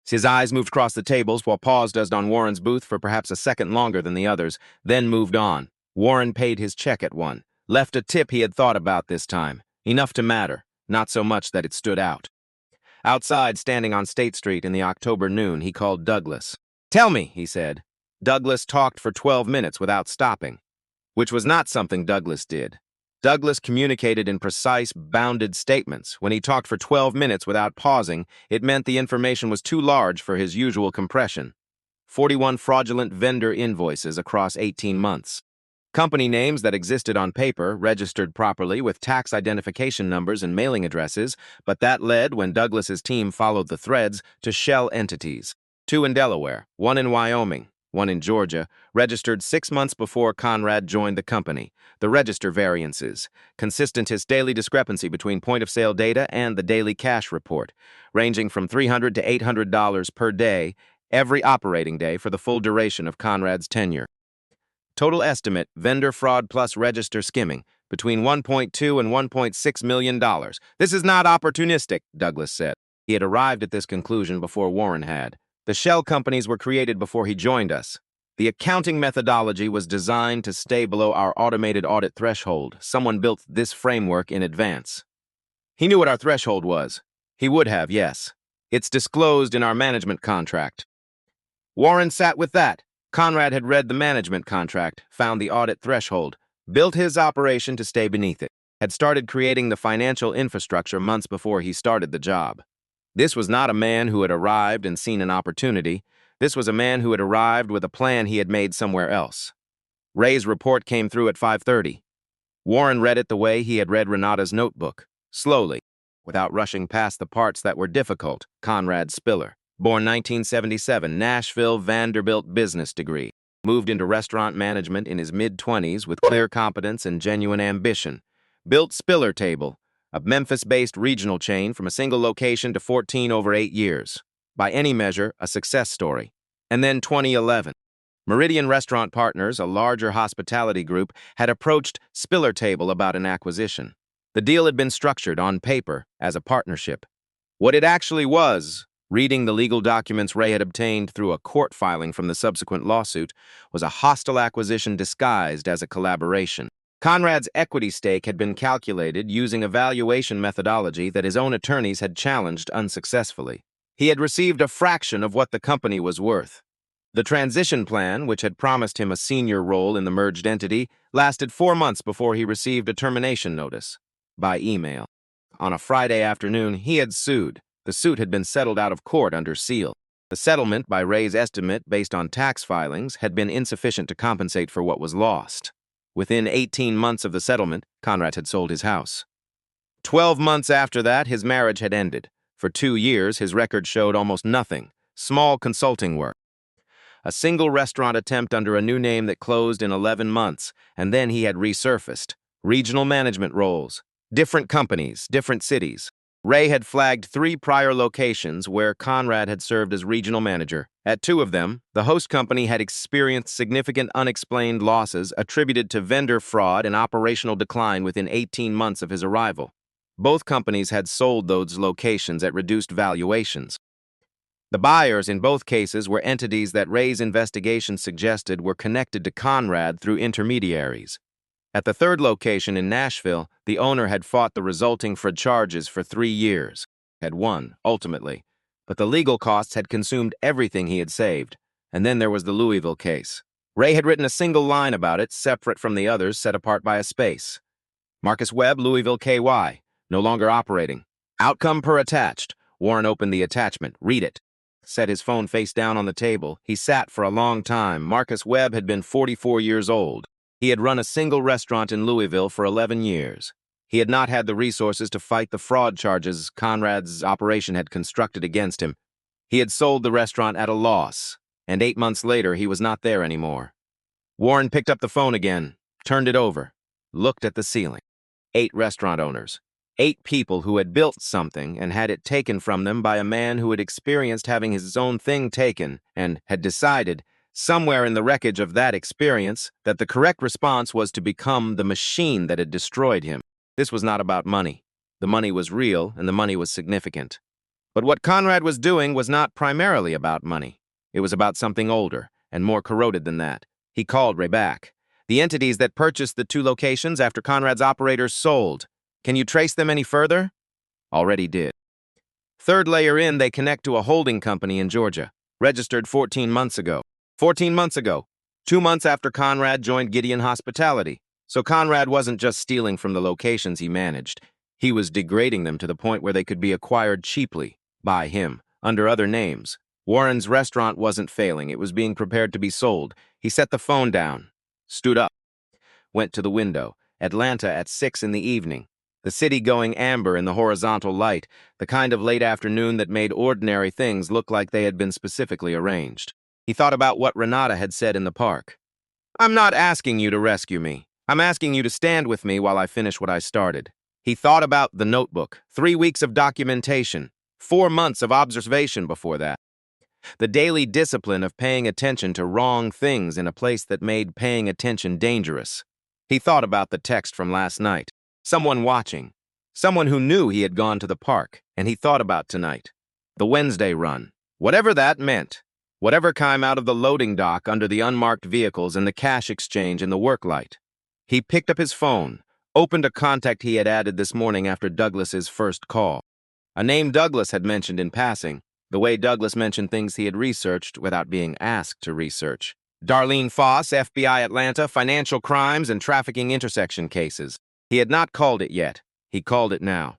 His eyes moved across the tables while paused on Warren's booth for perhaps a second longer than the others, then moved on. Warren paid his check at one, left a tip he had thought about this time. Enough to matter, not so much that it stood out. Outside, standing on State Street in the October noon, he called Douglas. "Tell me," he said. Douglas talked for 12 minutes without stopping, which was not something Douglas did. Douglas communicated in precise, bounded statements. When he talked for 12 minutes without pausing, it meant the information was too large for his usual compression. 41 fraudulent vendor invoices across 18 months. Company names that existed on paper, registered properly with tax identification numbers and mailing addresses, but that led, when Douglas's team followed the threads, to shell entities. 2 in Delaware, 1 in Wyoming, 1 in Georgia, registered 6 months before Conrad joined the company. The register variances, consistent his daily discrepancy between point-of-sale data and the daily cash report, ranging from $300 to $800 per day, every operating day for the full duration of Conrad's tenure. Total estimate, vendor fraud plus register skimming, between $1.2 and $1.6 million. This is not opportunistic, Douglas said. He had arrived at this conclusion before Warren had. The shell companies were created before he joined us. The accounting methodology was designed to stay below our automated audit threshold. Someone built this framework in advance. He knew what our threshold was. He would have, yes. It's disclosed in our management contract. Warren sat with that. Conrad had read the management contract, found the audit threshold, built his operation to stay beneath it, had started creating the financial infrastructure months before he started the job. This was not a man who had arrived and seen an opportunity. This was a man who had arrived with a plan he had made somewhere else. Ray's report came through at 5:30. Warren read it the way he had read Renata's notebook, slowly, without rushing past the parts that were difficult. Conrad Spiller, born 1977, Nashville, Vanderbilt business degree. Moved into restaurant management in his mid-20s with clear competence and genuine ambition. Built Spiller Table, a Memphis-based regional chain from a single location to 14 over 8 years. By any measure, a success story. And then 2011. Meridian Restaurant Partners, a larger hospitality group, had approached Spiller Table about an acquisition. The deal had been structured on paper as a partnership. What it actually was, reading the legal documents Ray had obtained through a court filing from the subsequent lawsuit, was a hostile acquisition disguised as a collaboration. Conrad's equity stake had been calculated using a valuation methodology that his own attorneys had challenged unsuccessfully. He had received a fraction of what the company was worth. The transition plan, which had promised him a senior role in the merged entity, lasted 4 months before he received a termination notice by email. On a Friday afternoon, he had sued. The suit had been settled out of court under seal. The settlement, by Ray's estimate based on tax filings, had been insufficient to compensate for what was lost. Within 18 months of the settlement, Conrad had sold his house. 12 months after that, his marriage had ended. For 2 years, his record showed almost nothing. Small consulting work. A single restaurant attempt under a new name that closed in 11 months, and then he had resurfaced. Regional management roles. Different companies, different cities. Ray had flagged 3 prior locations where Conrad had served as regional manager. At 2 of them, the host company had experienced significant unexplained losses attributed to vendor fraud and operational decline within 18 months of his arrival. Both companies had sold those locations at reduced valuations. The buyers in both cases were entities that Ray's investigation suggested were connected to Conrad through intermediaries. At the 3rd location in Nashville, the owner had fought the resulting fraud charges for 3 years, had won, ultimately, but the legal costs had consumed everything he had saved. And then there was the Louisville case. Ray had written a single line about it, separate from the others, set apart by a space. Marcus Webb, Louisville, KY, no longer operating. Outcome per attached. Warren opened the attachment. Read it. Set his phone face down on the table. He sat for a long time. Marcus Webb had been 44 years old. He had run a single restaurant in Louisville for 11 years. He had not had the resources to fight the fraud charges Conrad's operation had constructed against him. He had sold the restaurant at a loss, and 8 months later he was not there anymore. Warren picked up the phone again, turned it over, looked at the ceiling. 8 restaurant owners. 8 people who had built something and had it taken from them by a man who had experienced having his own thing taken and had decided, somewhere in the wreckage of that experience, that the correct response was to become the machine that had destroyed him. This was not about money. The money was real and the money was significant. But what Conrad was doing was not primarily about money. It was about something older and more corroded than that. He called Ray back. The entities that purchased the 2 locations after Conrad's operators sold. Can you trace them any further? Already did. 3rd layer in, they connect to a holding company in Georgia, registered 14 months ago. 14 months ago, 2 months after Conrad joined Gideon Hospitality. So Conrad wasn't just stealing from the locations he managed. He was degrading them to the point where they could be acquired cheaply, by him, under other names. Warren's restaurant wasn't failing. It was being prepared to be sold. He set the phone down, stood up, went to the window. Atlanta at 6 in the evening. The city going amber in the horizontal light, the kind of late afternoon that made ordinary things look like they had been specifically arranged. He thought about what Renata had said in the park. I'm not asking you to rescue me. I'm asking you to stand with me while I finish what I started. He thought about the notebook, 3 weeks of documentation, 4 months of observation before that. The daily discipline of paying attention to wrong things in a place that made paying attention dangerous. He thought about the text from last night. Someone watching. Someone who knew he had gone to the park, and he thought about tonight. The Wednesday run. Whatever that meant. Whatever came out of the loading dock under the unmarked vehicles and the cash exchange in the work light. He picked up his phone, opened a contact he had added this morning after Douglas's first call. A name Douglas had mentioned in passing, the way Douglas mentioned things he had researched without being asked to research. Darlene Foss, FBI Atlanta, financial crimes and trafficking intersection cases. He had not called it yet. He called it now.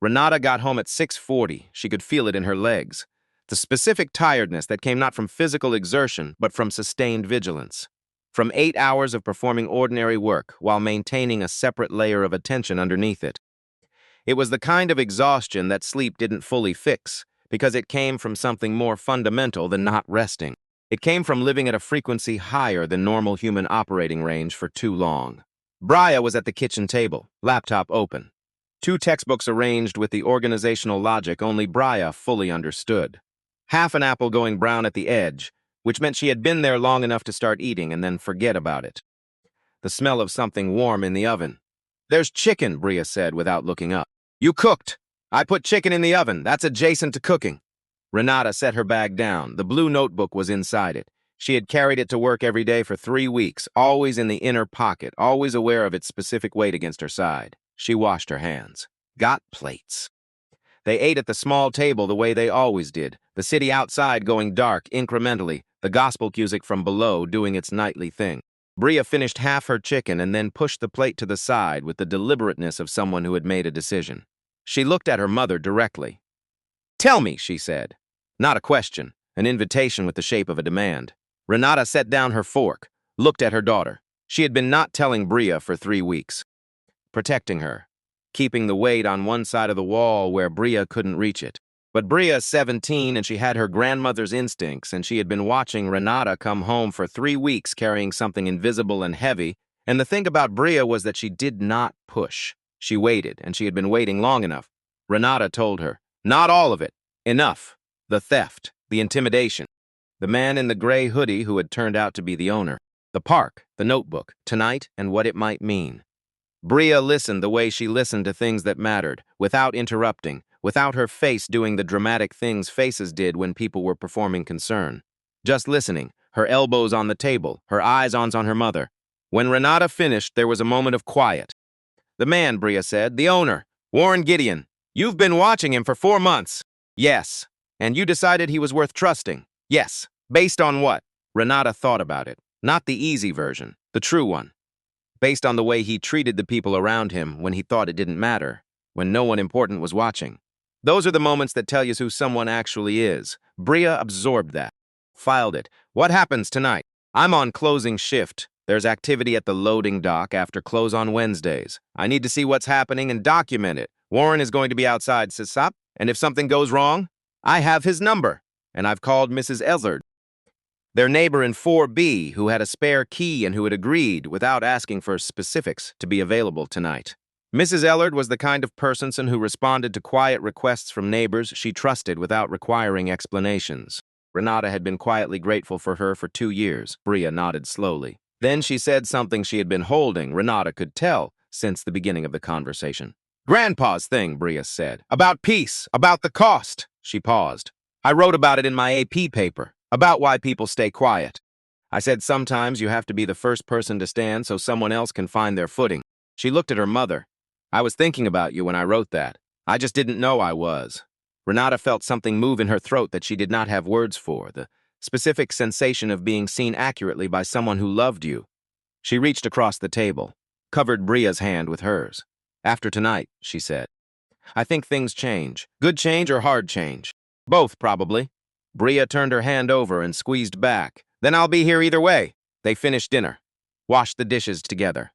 Renata got home at 6:40. She could feel it in her legs. The specific tiredness that came not from physical exertion, but from sustained vigilance. From 8 hours of performing ordinary work while maintaining a separate layer of attention underneath it. It was the kind of exhaustion that sleep didn't fully fix, because it came from something more fundamental than not resting. It came from living at a frequency higher than normal human operating range for too long. Bria was at the kitchen table, laptop open. 2 textbooks arranged with the organizational logic only Bria fully understood. Half an apple going brown at the edge, which meant she had been there long enough to start eating and then forget about it. The smell of something warm in the oven. There's chicken, Bria said without looking up. You cooked. I put chicken in the oven. That's adjacent to cooking. Renata set her bag down. The blue notebook was inside it. She had carried it to work every day for 3 weeks, always in the inner pocket, always aware of its specific weight against her side. She washed her hands. Got plates. They ate at the small table the way they always did, the city outside going dark incrementally, the gospel music from below doing its nightly thing. Bria finished half her chicken and then pushed the plate to the side with the deliberateness of someone who had made a decision. She looked at her mother directly. Tell me, she said. Not a question, an invitation with the shape of a demand. Renata set down her fork, looked at her daughter. She had been not telling Bria for 3 weeks, protecting her, keeping the weight on one side of the wall where Bria couldn't reach it. But Bria's 17 and she had her grandmother's instincts, and she had been watching Renata come home for 3 weeks carrying something invisible and heavy, and the thing about Bria was that she did not push. She waited, and she had been waiting long enough. Renata told her, not all of it. Enough. The theft, the intimidation. The man in the gray hoodie who had turned out to be the owner. The park, the notebook, tonight, and what it might mean. Bria listened the way she listened to things that mattered, without interrupting, without her face doing the dramatic things faces did when people were performing concern. Just listening, her elbows on the table, her eyes on her mother. When Renata finished, there was a moment of quiet. The man, Bria said, the owner, Warren Gideon. You've been watching him for 4 months. Yes. And you decided he was worth trusting. Yes. Based on what? Renata thought about it. Not the easy version, the true one. Based on the way he treated the people around him when he thought it didn't matter, when no one important was watching. Those are the moments that tell you who someone actually is. Bria absorbed that. Filed it. What happens tonight? I'm on closing shift. There's activity at the loading dock after close on Wednesdays. I need to see what's happening and document it. Warren is going to be outside Sisop, and if something goes wrong, I have his number. And I've called Mrs. Ellard, their neighbor in 4B, who had a spare key and who had agreed, without asking for specifics, to be available tonight. Mrs. Ellard was the kind of person who responded to quiet requests from neighbors she trusted without requiring explanations. Renata had been quietly grateful for her for 2 years. Bria nodded slowly. Then she said something she had been holding, Renata could tell, since the beginning of the conversation. Grandpa's thing, Bria said. About peace, about the cost. She paused. I wrote about it in my AP paper, about why people stay quiet. I said sometimes you have to be the first person to stand so someone else can find their footing. She looked at her mother. I was thinking about you when I wrote that. I just didn't know I was. Renata felt something move in her throat that she did not have words for, the specific sensation of being seen accurately by someone who loved you. She reached across the table, covered Bria's hand with hers. After tonight, she said, I think things change. Good change or hard change? Both, probably. Bria turned her hand over and squeezed back. Then I'll be here either way. They finished dinner. Washed the dishes together.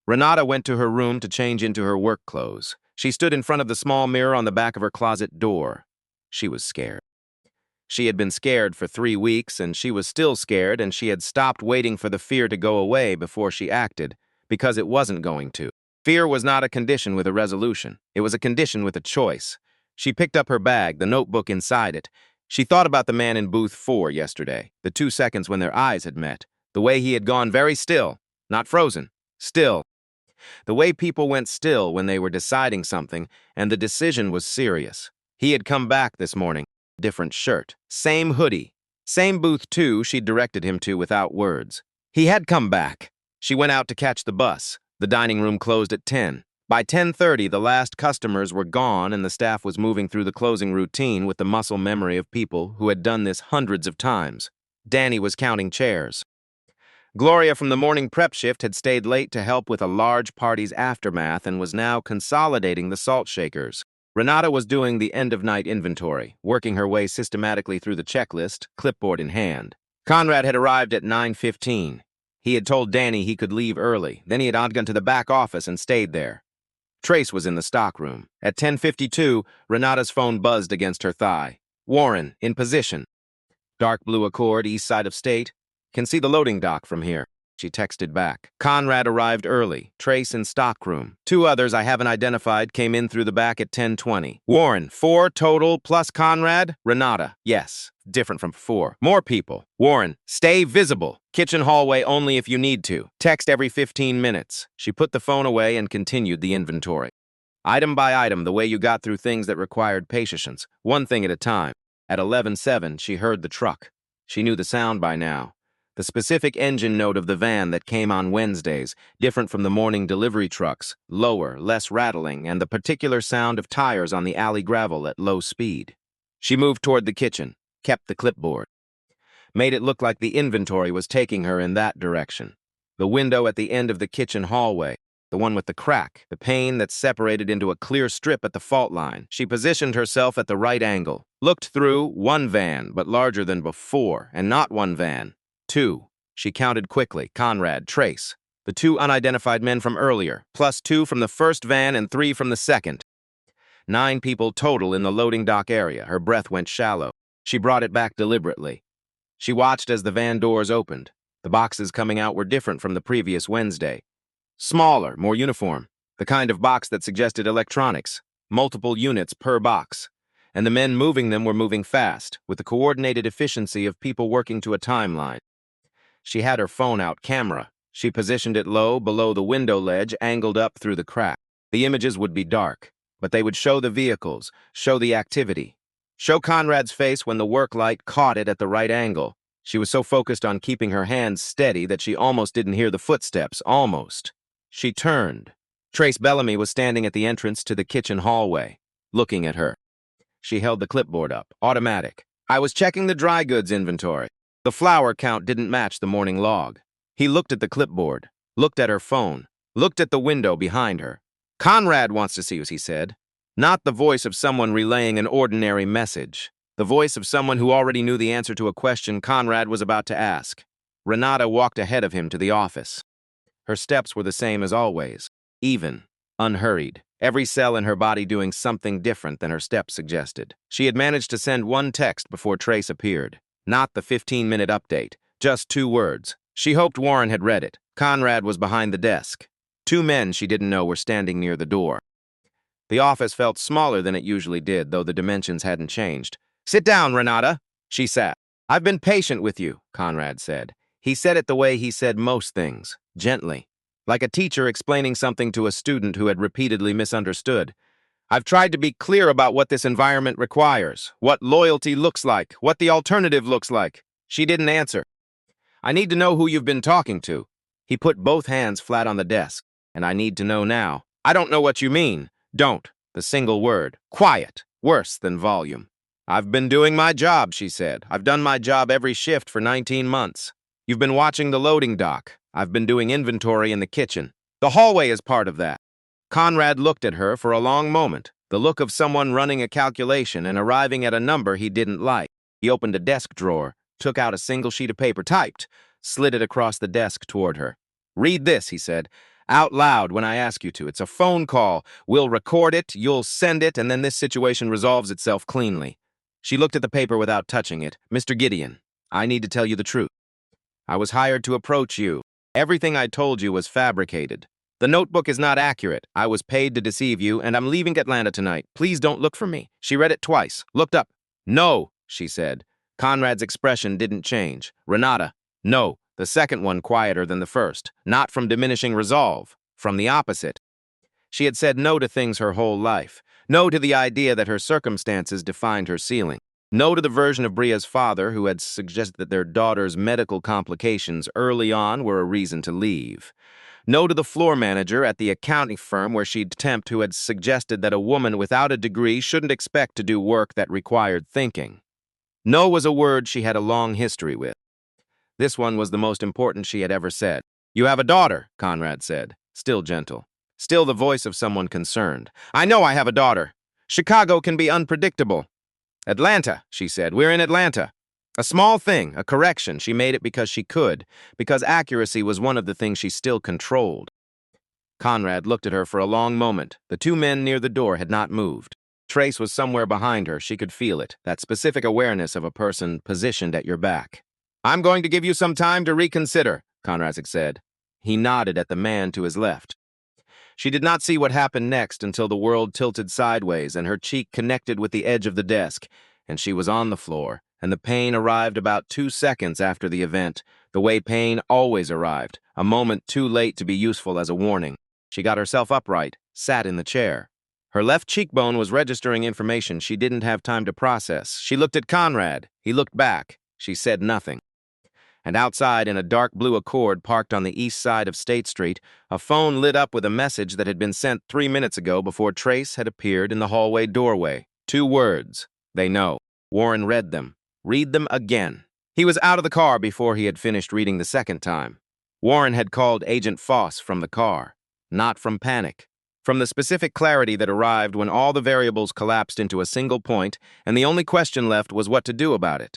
Renata went to her room to change into her work clothes. She stood in front of the small mirror on the back of her closet door. She was scared. She had been scared for 3 weeks, and she was still scared, and she had stopped waiting for the fear to go away before she acted, because it wasn't going to. Fear was not a condition with a resolution. It was a condition with a choice. She picked up her bag, the notebook inside it. She thought about the man in booth 4 yesterday, the 2 seconds when their eyes had met, the way he had gone very still, not frozen, still. The way people went still when they were deciding something, and the decision was serious. He had come back this morning, different shirt, same hoodie, same booth 2 she'd directed him to without words. He had come back. She went out to catch the bus. The dining room closed at 10. By 10:30, the last customers were gone and the staff was moving through the closing routine with the muscle memory of people who had done this hundreds of times. Danny was counting chairs. Gloria from the morning prep shift had stayed late to help with a large party's aftermath and was now consolidating the salt shakers. Renata was doing the end-of-night inventory, working her way systematically through the checklist, clipboard in hand. Conrad had arrived at 9:15. He had told Danny he could leave early. Then he had gone to the back office and stayed there. Trace was in the stockroom. At 10:52, Renata's phone buzzed against her thigh. Warren, in position. Dark blue Accord, east side of state. Can see the loading dock from here. She texted back. Conrad arrived early. Trace in stockroom. 2 others I haven't identified came in through the back at 10:20. Warren, 4 total plus Conrad? Renata, yes. Different from 4. More people. Warren, stay visible. Kitchen hallway only if you need to. Text every 15 minutes. She put the phone away and continued the inventory. Item by item, the way you got through things that required patience, one thing at a time. At 11:07, she heard the truck. She knew the sound by now. The specific engine note of the van that came on Wednesdays, different from the morning delivery trucks, lower, less rattling, and the particular sound of tires on the alley gravel at low speed. She moved toward the kitchen, kept the clipboard. Made it look like the inventory was taking her in that direction. The window at the end of the kitchen hallway, the one with the crack, the pane that separated into a clear strip at the fault line. She positioned herself at the right angle. Looked through one van, but larger than before, and not one van. Two. She counted quickly. Conrad, Trace. The two unidentified men from earlier, plus two from the first van and three from the second. 9 people total in the loading dock area. Her breath went shallow. She brought it back deliberately. She watched as the van doors opened. The boxes coming out were different from the previous Wednesday. Smaller, more uniform. The kind of box that suggested electronics. Multiple units per box. And the men moving them were moving fast, with the coordinated efficiency of people working to a timeline. She had her phone out, camera. She positioned it low, below the window ledge, angled up through the crack. The images would be dark, but they would show the vehicles, show the activity. Show Conrad's face when the work light caught it at the right angle. She was so focused on keeping her hands steady that she almost didn't hear the footsteps, almost. She turned. Trace Bellamy was standing at the entrance to the kitchen hallway, looking at her. She held the clipboard up, automatic. I was checking the dry goods inventory. The flour count didn't match the morning log. He looked at the clipboard, looked at her phone, looked at the window behind her. Conrad wants to see you, he said. Not the voice of someone relaying an ordinary message. The voice of someone who already knew the answer to a question Conrad was about to ask. Renata walked ahead of him to the office. Her steps were the same as always, even, unhurried, every cell in her body doing something different than her steps suggested. She had managed to send one text before Trace appeared. Not the 15-minute update, just 2 words. She hoped Warren had read it. Conrad was behind the desk. 2 men she didn't know were standing near the door. The office felt smaller than it usually did, though the dimensions hadn't changed. Sit down, Renata. She sat. I've been patient with you, Conrad said. He said it the way he said most things, gently, like a teacher explaining something to a student who had repeatedly misunderstood. I've tried to be clear about what this environment requires, what loyalty looks like, what the alternative looks like. She didn't answer. I need to know who you've been talking to. He put both hands flat on the desk. And I need to know now. I don't know what you mean. Don't. The single word. Quiet. Worse than volume. I've been doing my job, she said. I've done my job every shift for 19 months. You've been watching the loading dock. I've been doing inventory in the kitchen. The hallway is part of that. Conrad looked at her for a long moment, the look of someone running a calculation and arriving at a number he didn't like. He opened a desk drawer, took out a single sheet of paper, typed, slid it across the desk toward her. Read this, he said. Out loud when I ask you to. It's a phone call. We'll record it, you'll send it, and then this situation resolves itself cleanly. She looked at the paper without touching it. Mr. Gideon, I need to tell you the truth. I was hired to approach you. Everything I told you was fabricated. The notebook is not accurate. I was paid to deceive you, and I'm leaving Atlanta tonight. Please don't look for me. She read it twice, looked up. No, she said. Conrad's expression didn't change. Renata, no. The second one quieter than the first, not from diminishing resolve, from the opposite. She had said no to things her whole life, no to the idea that her circumstances defined her ceiling, no to the version of Bria's father who had suggested that their daughter's medical complications early on were a reason to leave, no to the floor manager at the accounting firm where she'd temped who had suggested that a woman without a degree shouldn't expect to do work that required thinking. No was a word she had a long history with. This one was the most important she had ever said. You have a daughter, Conrad said, still gentle, still the voice of someone concerned. I know I have a daughter. Chicago can be unpredictable. Atlanta, she said. We're in Atlanta. A small thing, a correction. She made it because she could, because accuracy was one of the things she still controlled. Conrad looked at her for a long moment. The 2 men near the door had not moved. Trace was somewhere behind her. She could feel it, that specific awareness of a person positioned at your back. I'm going to give you some time to reconsider, Conrad said. He nodded at the man to his left. She did not see what happened next until the world tilted sideways and her cheek connected with the edge of the desk, and she was on the floor, and the pain arrived about 2 seconds after the event, the way pain always arrived, a moment too late to be useful as a warning. She got herself upright, sat in the chair. Her left cheekbone was registering information she didn't have time to process. She looked at Conrad. He looked back. She said nothing. And outside, in a dark blue Accord parked on the east side of State Street, a phone lit up with a message that had been sent 3 minutes ago before Trace had appeared in the hallway doorway. 2 words. They know. Warren read them. Read them again. He was out of the car before he had finished reading the second time. Warren had called Agent Foss from the car. Not from panic. From the specific clarity that arrived when all the variables collapsed into a single point, and the only question left was what to do about it.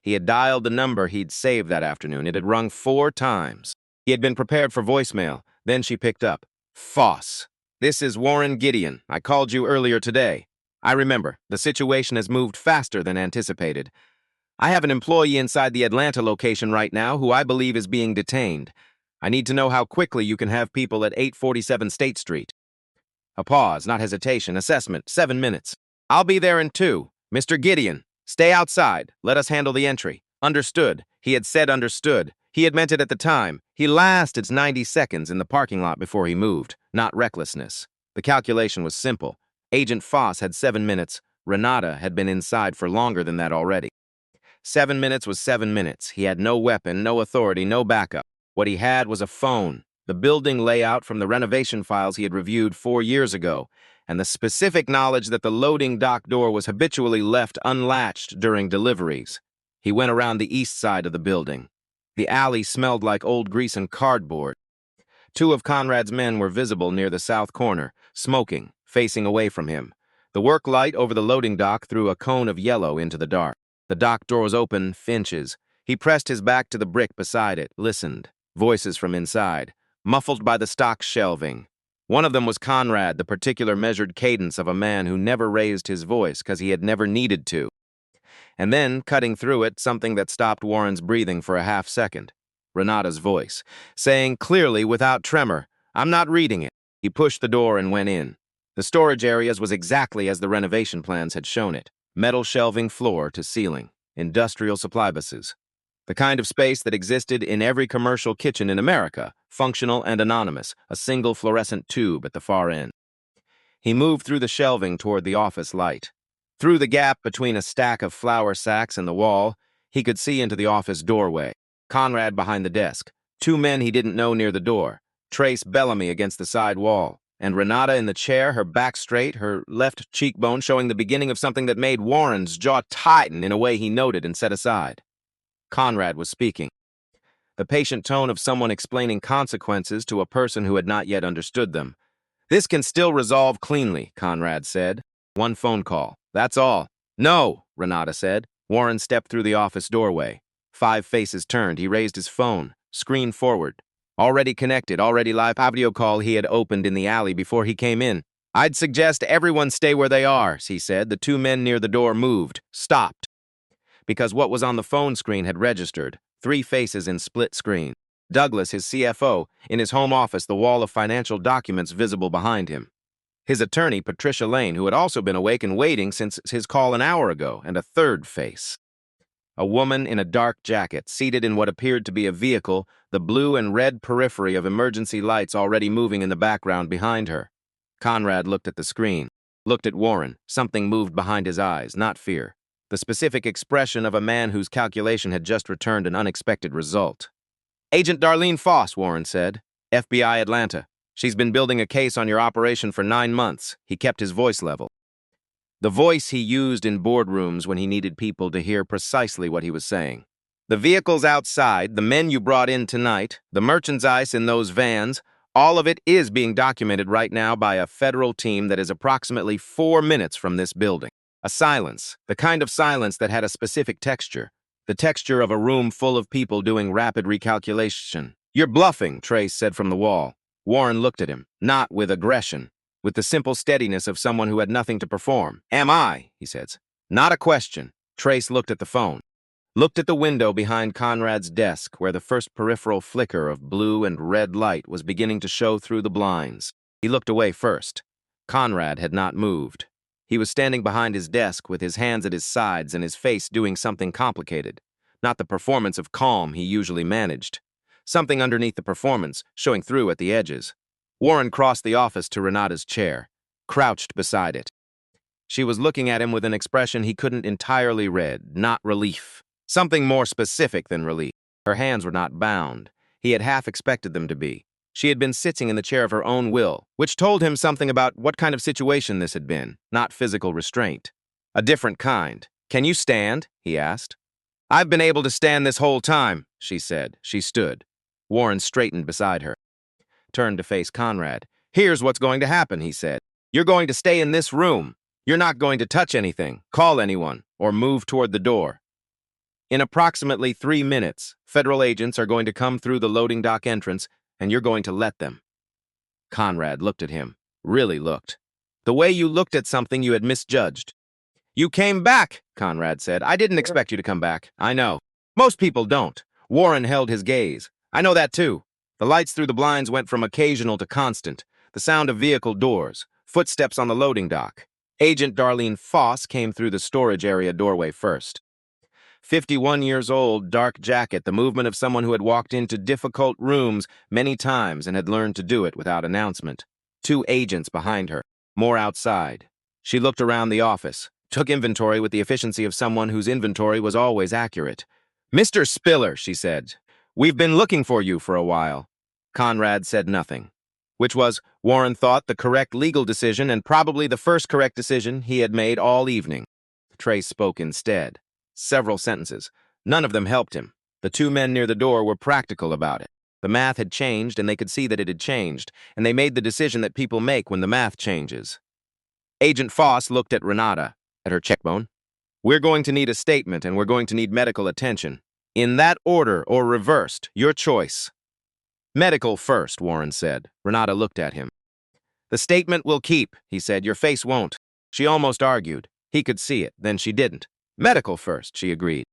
He had dialed the number he'd saved that afternoon. It had rung 4 times. He had been prepared for voicemail. Then she picked up. Foss. This is Warren Gideon. I called you earlier today. I remember. The situation has moved faster than anticipated. I have an employee inside the Atlanta location right now who I believe is being detained. I need to know how quickly you can have people at 847 State Street. A pause, not hesitation. Assessment, 7 minutes. I'll be there in 2. Mr. Gideon, stay outside. Let us handle the entry. Understood. He had said understood. He had meant it at the time. He lasted 90 seconds in the parking lot before he moved, not recklessness. The calculation was simple. Agent Foss had 7 minutes. Renata had been inside for longer than that already. 7 minutes was 7 minutes. He had no weapon, no authority, no backup. What he had was a phone, the building layout from the renovation files he had reviewed 4 years ago, and the specific knowledge that the loading dock door was habitually left unlatched during deliveries. He went around the east side of the building. The alley smelled like old grease and cardboard. 2 of Conrad's men were visible near the south corner, smoking, facing away from him. The work light over the loading dock threw a cone of yellow into the dark. The dock door was open, inches. He pressed his back to the brick beside it, listened. Voices from inside, muffled by the stock shelving. One of them was Conrad, the particular measured cadence of a man who never raised his voice because he had never needed to. And then, cutting through it, something that stopped Warren's breathing for a half-second. Renata's voice, saying clearly without tremor, "I'm not reading it." He pushed the door and went in. The storage areas was exactly as the renovation plans had shown it. Metal shelving floor to ceiling. Industrial supply buses. The kind of space that existed in every commercial kitchen in America, functional and anonymous, a single fluorescent tube at the far end. He moved through the shelving toward the office light. Through the gap between a stack of flour sacks and the wall, he could see into the office doorway. Conrad behind the desk, 2 men he didn't know near the door, Trace Bellamy against the side wall, and Renata in the chair, her back straight, her left cheekbone showing the beginning of something that made Warren's jaw tighten in a way he noted and set aside. Conrad was speaking. The patient tone of someone explaining consequences to a person who had not yet understood them. "This can still resolve cleanly," Conrad said. "1 phone call. That's all." "No," Renata said. Warren stepped through the office doorway. 5 faces turned. He raised his phone. Screen forward. Already connected, already live audio call he had opened in the alley before he came in. "I'd suggest everyone stay where they are," he said. The 2 men near the door moved, stopped. Because what was on the phone screen had registered. 3 faces in split screen. Douglas, his CFO, in his home office, the wall of financial documents visible behind him. His attorney, Patricia Lane, who had also been awake and waiting since his call an hour ago, and a 3rd face. A woman in a dark jacket, seated in what appeared to be a vehicle, the blue and red periphery of emergency lights already moving in the background behind her. Conrad looked at the screen, looked at Warren. Something moved behind his eyes, not fear. The specific expression of a man whose calculation had just returned an unexpected result. "Agent Darlene Foss," Warren said. "FBI Atlanta. She's been building a case on your operation for 9 months. He kept his voice level. The voice he used in boardrooms when he needed people to hear precisely what he was saying. "The vehicles outside, the men you brought in tonight, the merchandise in those vans, all of it is being documented right now by a federal team that is approximately 4 minutes from this building. A silence, the kind of silence that had a specific texture, the texture of a room full of people doing rapid recalculation. "You're bluffing," Trace said from the wall. Warren looked at him, not with aggression, with the simple steadiness of someone who had nothing to perform. "Am I?" he said. "Not a question." Trace looked at the phone, looked at the window behind Conrad's desk where the first peripheral flicker of blue and red light was beginning to show through the blinds. He looked away first. Conrad had not moved. He was standing behind his desk with his hands at his sides and his face doing something complicated. Not the performance of calm he usually managed. Something underneath the performance, showing through at the edges. Warren crossed the office to Renata's chair, crouched beside it. She was looking at him with an expression he couldn't entirely read, not relief. Something more specific than relief. Her hands were not bound. He had half expected them to be. She had been sitting in the chair of her own will, which told him something about what kind of situation this had been, not physical restraint. A different kind. "Can you stand?" he asked. "I've been able to stand this whole time," she said. She stood. Warren straightened beside her, turned to face Conrad. Here's what's going to happen, he said. You're going to stay in this room. You're not going to touch anything, call anyone, or move toward the door. In approximately 3 minutes, federal agents are going to come through the loading dock entrance, and you're going to let them. Conrad looked at him. Really looked. The way you looked at something you had misjudged. You came back, Conrad said. I didn't expect you to come back. I know. Most people don't. Warren held his gaze. I know that too. The lights through the blinds went from occasional to constant. The sound of vehicle doors. Footsteps on the loading dock. Agent Darlene Foss came through the storage area doorway first. 51 years old, dark jacket, the movement of someone who had walked into difficult rooms many times and had learned to do it without announcement. 2 agents behind her, more outside. She looked around the office, took inventory with the efficiency of someone whose inventory was always accurate. Mr. Spiller, she said, we've been looking for you for a while. Conrad said nothing, which was, Warren thought, the correct legal decision and probably the first correct decision he had made all evening. Trey spoke instead. Several sentences. None of them helped him. The 2 men near the door were practical about it. The math had changed, and they could see that it had changed, and they made the decision that people make when the math changes. Agent Foss looked at Renata, at her cheekbone. We're going to need a statement, and we're going to need medical attention. In that order or reversed, your choice. Medical first, Warren said. Renata looked at him. The statement will keep, he said. Your face won't. She almost argued. He could see it, then she didn't. Medical first, she agreed.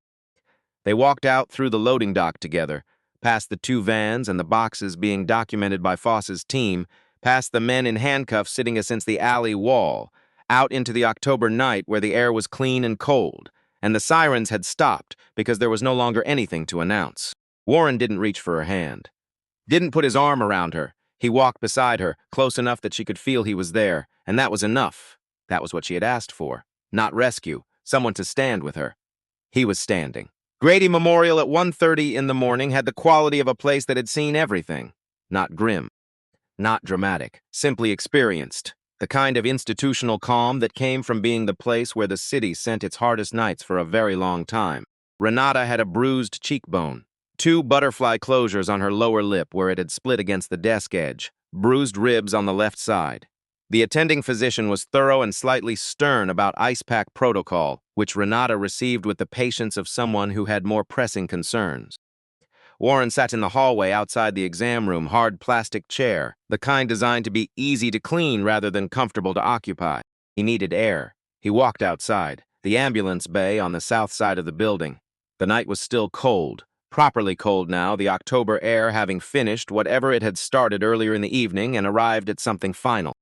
They walked out through the loading dock together, past the 2 vans and the boxes being documented by Foss's team, past the men in handcuffs sitting against the alley wall, out into the October night where the air was clean and cold, and the sirens had stopped because there was no longer anything to announce. Warren didn't reach for her hand. Didn't put his arm around her. He walked beside her, close enough that she could feel he was there, and that was enough. That was what she had asked for. Not rescue. Someone to stand with her. He was standing. Grady Memorial at 1:30 in the morning had the quality of a place that had seen everything. Not grim. Not dramatic. Simply experienced. The kind of institutional calm that came from being the place where the city sent its hardest nights for a very long time. Renata had a bruised cheekbone. 2 butterfly closures on her lower lip where it had split against the desk edge. Bruised ribs on the left side. The attending physician was thorough and slightly stern about ice pack protocol, which Renata received with the patience of someone who had more pressing concerns. Warren sat in the hallway outside the exam room, hard plastic chair, the kind designed to be easy to clean rather than comfortable to occupy. He needed air. He walked outside, the ambulance bay on the south side of the building. The night was still cold, properly cold now, the October air having finished whatever it had started earlier in the evening and arrived at something final.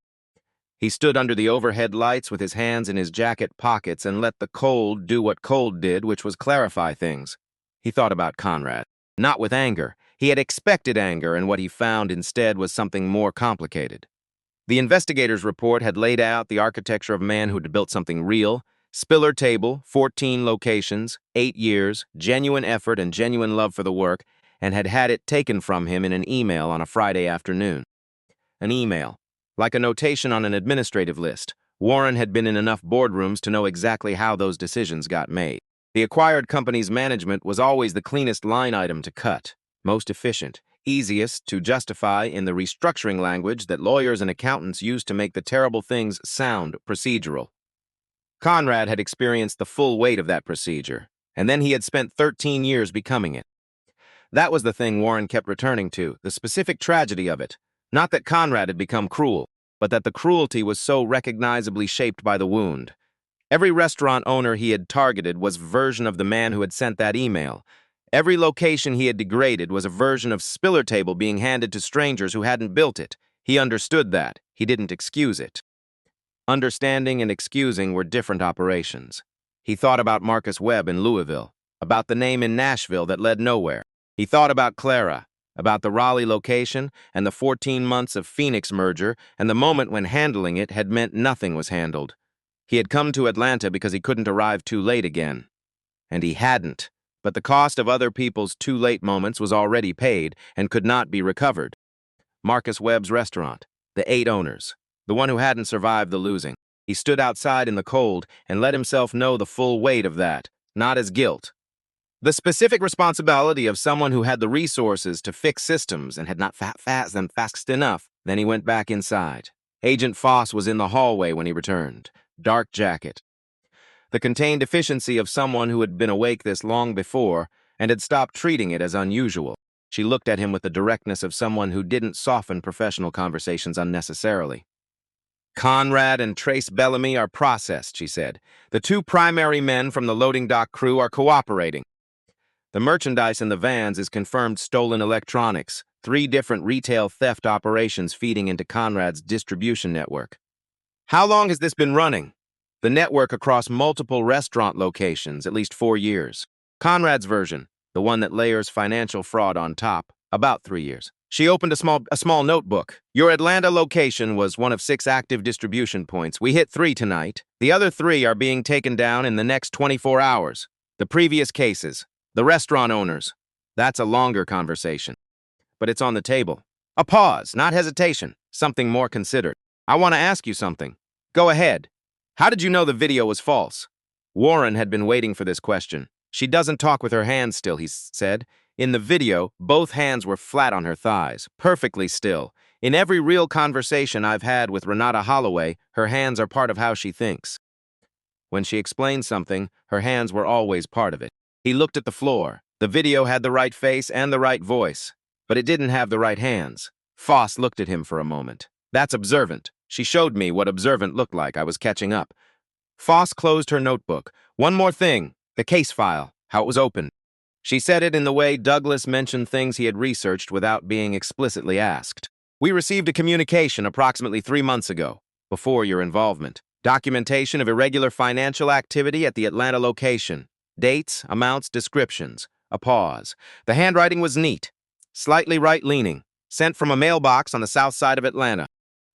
He stood under the overhead lights with his hands in his jacket pockets and let the cold do what cold did, which was clarify things. He thought about Conrad. Not with anger. He had expected anger, and what he found instead was something more complicated. The investigator's report had laid out the architecture of a man who had built something real. Spiller table, 14 locations, 8 years, genuine effort and genuine love for the work, and had had it taken from him in an email on a Friday afternoon. An email. Like a notation on an administrative list, Warren had been in enough boardrooms to know exactly how those decisions got made. The acquired company's management was always the cleanest line item to cut, most efficient, easiest to justify in the restructuring language that lawyers and accountants use to make the terrible things sound procedural. Conrad had experienced the full weight of that procedure, and then he had spent 13 years becoming it. That was the thing Warren kept returning to, the specific tragedy of it. Not that Conrad had become cruel, but that the cruelty was so recognizably shaped by the wound. Every restaurant owner he had targeted was a version of the man who had sent that email. Every location he had degraded was a version of Spiller table being handed to strangers who hadn't built it. He understood that. He didn't excuse it. Understanding and excusing were different operations. He thought about Marcus Webb in Louisville, about the name in Nashville that led nowhere. He thought about Clara, about the Raleigh location and the 14 months of Phoenix merger and the moment when handling it had meant nothing was handled. He had come to Atlanta because he couldn't arrive too late again. And he hadn't, but the cost of other people's too late moments was already paid and could not be recovered. Marcus Webb's restaurant, the 8 owners, the one who hadn't survived the losing. He stood outside in the cold and let himself know the full weight of that, not as guilt. The specific responsibility of someone who had the resources to fix systems and had not fast enough Then he went back inside. Agent Foss was in the hallway when he returned. Dark jacket. The contained efficiency of someone who had been awake this long before and had stopped treating it as unusual. She looked at him with the directness of someone who didn't soften professional conversations unnecessarily. Conrad and Trace Bellamy are processed, she said. The two primary men from the loading dock crew are cooperating. The merchandise in the vans is confirmed stolen electronics, 3 different retail theft operations feeding into Conrad's distribution network. How long has this been running? The network across multiple restaurant locations, at least 4 years. Conrad's version, the one that layers financial fraud on top, about 3 years. She opened a small notebook. Your Atlanta location was one of 6 active distribution points. We hit 3 tonight. The other 3 are being taken down in the next 24 hours. The previous cases, the restaurant owners. That's a longer conversation. But it's on the table. A pause, not hesitation, something more considered. I want to ask you something. Go ahead. How did you know the video was false? Warren had been waiting for this question. She doesn't talk with her hands still, he said. In the video, both hands were flat on her thighs, perfectly still. In every real conversation I've had with Renata Holloway, her hands are part of how she thinks. When she explained something, her hands were always part of it. He looked at the floor. The video had the right face and the right voice, but it didn't have the right hands. Foss looked at him for a moment. That's observant. She showed me what observant looked like. I was catching up. Foss closed her notebook. One more thing. The case file. How it was opened. She said it in the way Douglas mentioned things he had researched without being explicitly asked. We received a communication approximately 3 months ago, before your involvement. Documentation of irregular financial activity at the Atlanta location. Dates, amounts, descriptions. A pause. The handwriting was neat, slightly right-leaning, sent from a mailbox on the south side of Atlanta.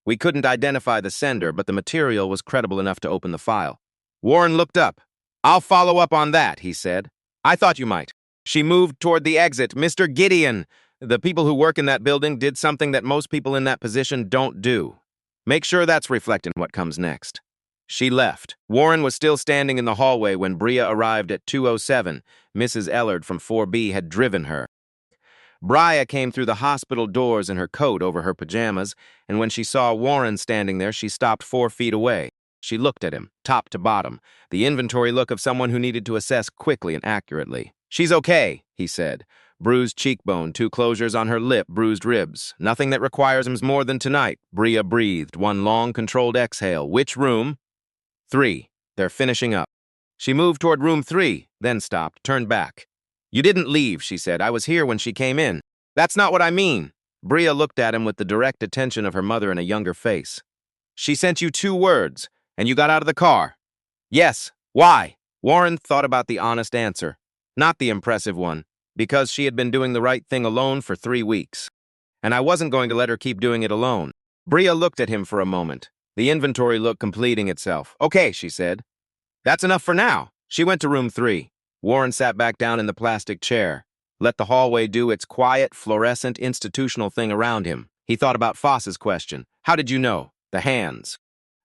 We couldn't identify the sender, but the material was credible enough to open the file. Warren looked up. I'll follow up on that, he said. I thought you might. She moved toward the exit. Mr. Gideon, the people who work in that building did something that most people in that position don't do. Make sure that's reflected in what comes next. She left. Warren was still standing in the hallway when Bria arrived at 2:07. Mrs. Ellard from 4B had driven her. Bria came through the hospital doors in her coat over her pajamas, and when she saw Warren standing there, she stopped 4 feet away. She looked at him, top to bottom, the inventory look of someone who needed to assess quickly and accurately. She's okay, he said. Bruised cheekbone, 2 closures on her lip, bruised ribs. Nothing that requires him more than tonight. Bria breathed, one long, controlled exhale. Which room? 3. They're finishing up. She moved toward room 3, then stopped, turned back. You didn't leave, she said. I was here when she came in. That's not what I mean. Bria looked at him with the direct attention of her mother in a younger face. She sent you 2 words, and you got out of the car. Yes. Why? Warren thought about the honest answer, not the impressive one, because she had been doing the right thing alone for 3 weeks. And I wasn't going to let her keep doing it alone. Bria looked at him for a moment, the inventory look completing itself. Okay, she said. That's enough for now. She went to room 3. Warren sat back down in the plastic chair. Let the hallway do its quiet, fluorescent, institutional thing around him. He thought about Foss's question. How did you know? The hands.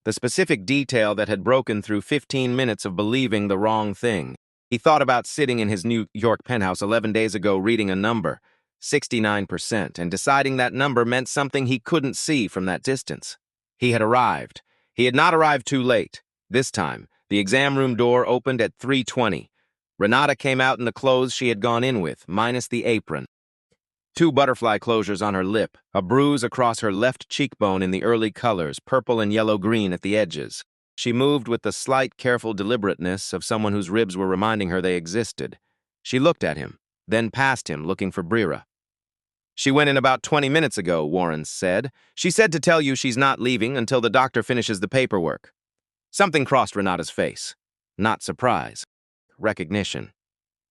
The specific detail that had broken through 15 minutes of believing the wrong thing. He thought about sitting in his New York penthouse 11 days ago reading a number, 69%, and deciding that number meant something he couldn't see from that distance. He had arrived. He had not arrived too late. This time, the exam room door opened at 3:20. Renata came out in the clothes she had gone in with, minus the apron. 2 butterfly closures on her lip, a bruise across her left cheekbone in the early colors, purple and yellow-green at the edges. She moved with the slight, careful deliberateness of someone whose ribs were reminding her they existed. She looked at him, then past him, looking for Bria. She went in about 20 minutes ago, Warren said. She said to tell you she's not leaving until the doctor finishes the paperwork. Something crossed Renata's face. Not surprise. Recognition.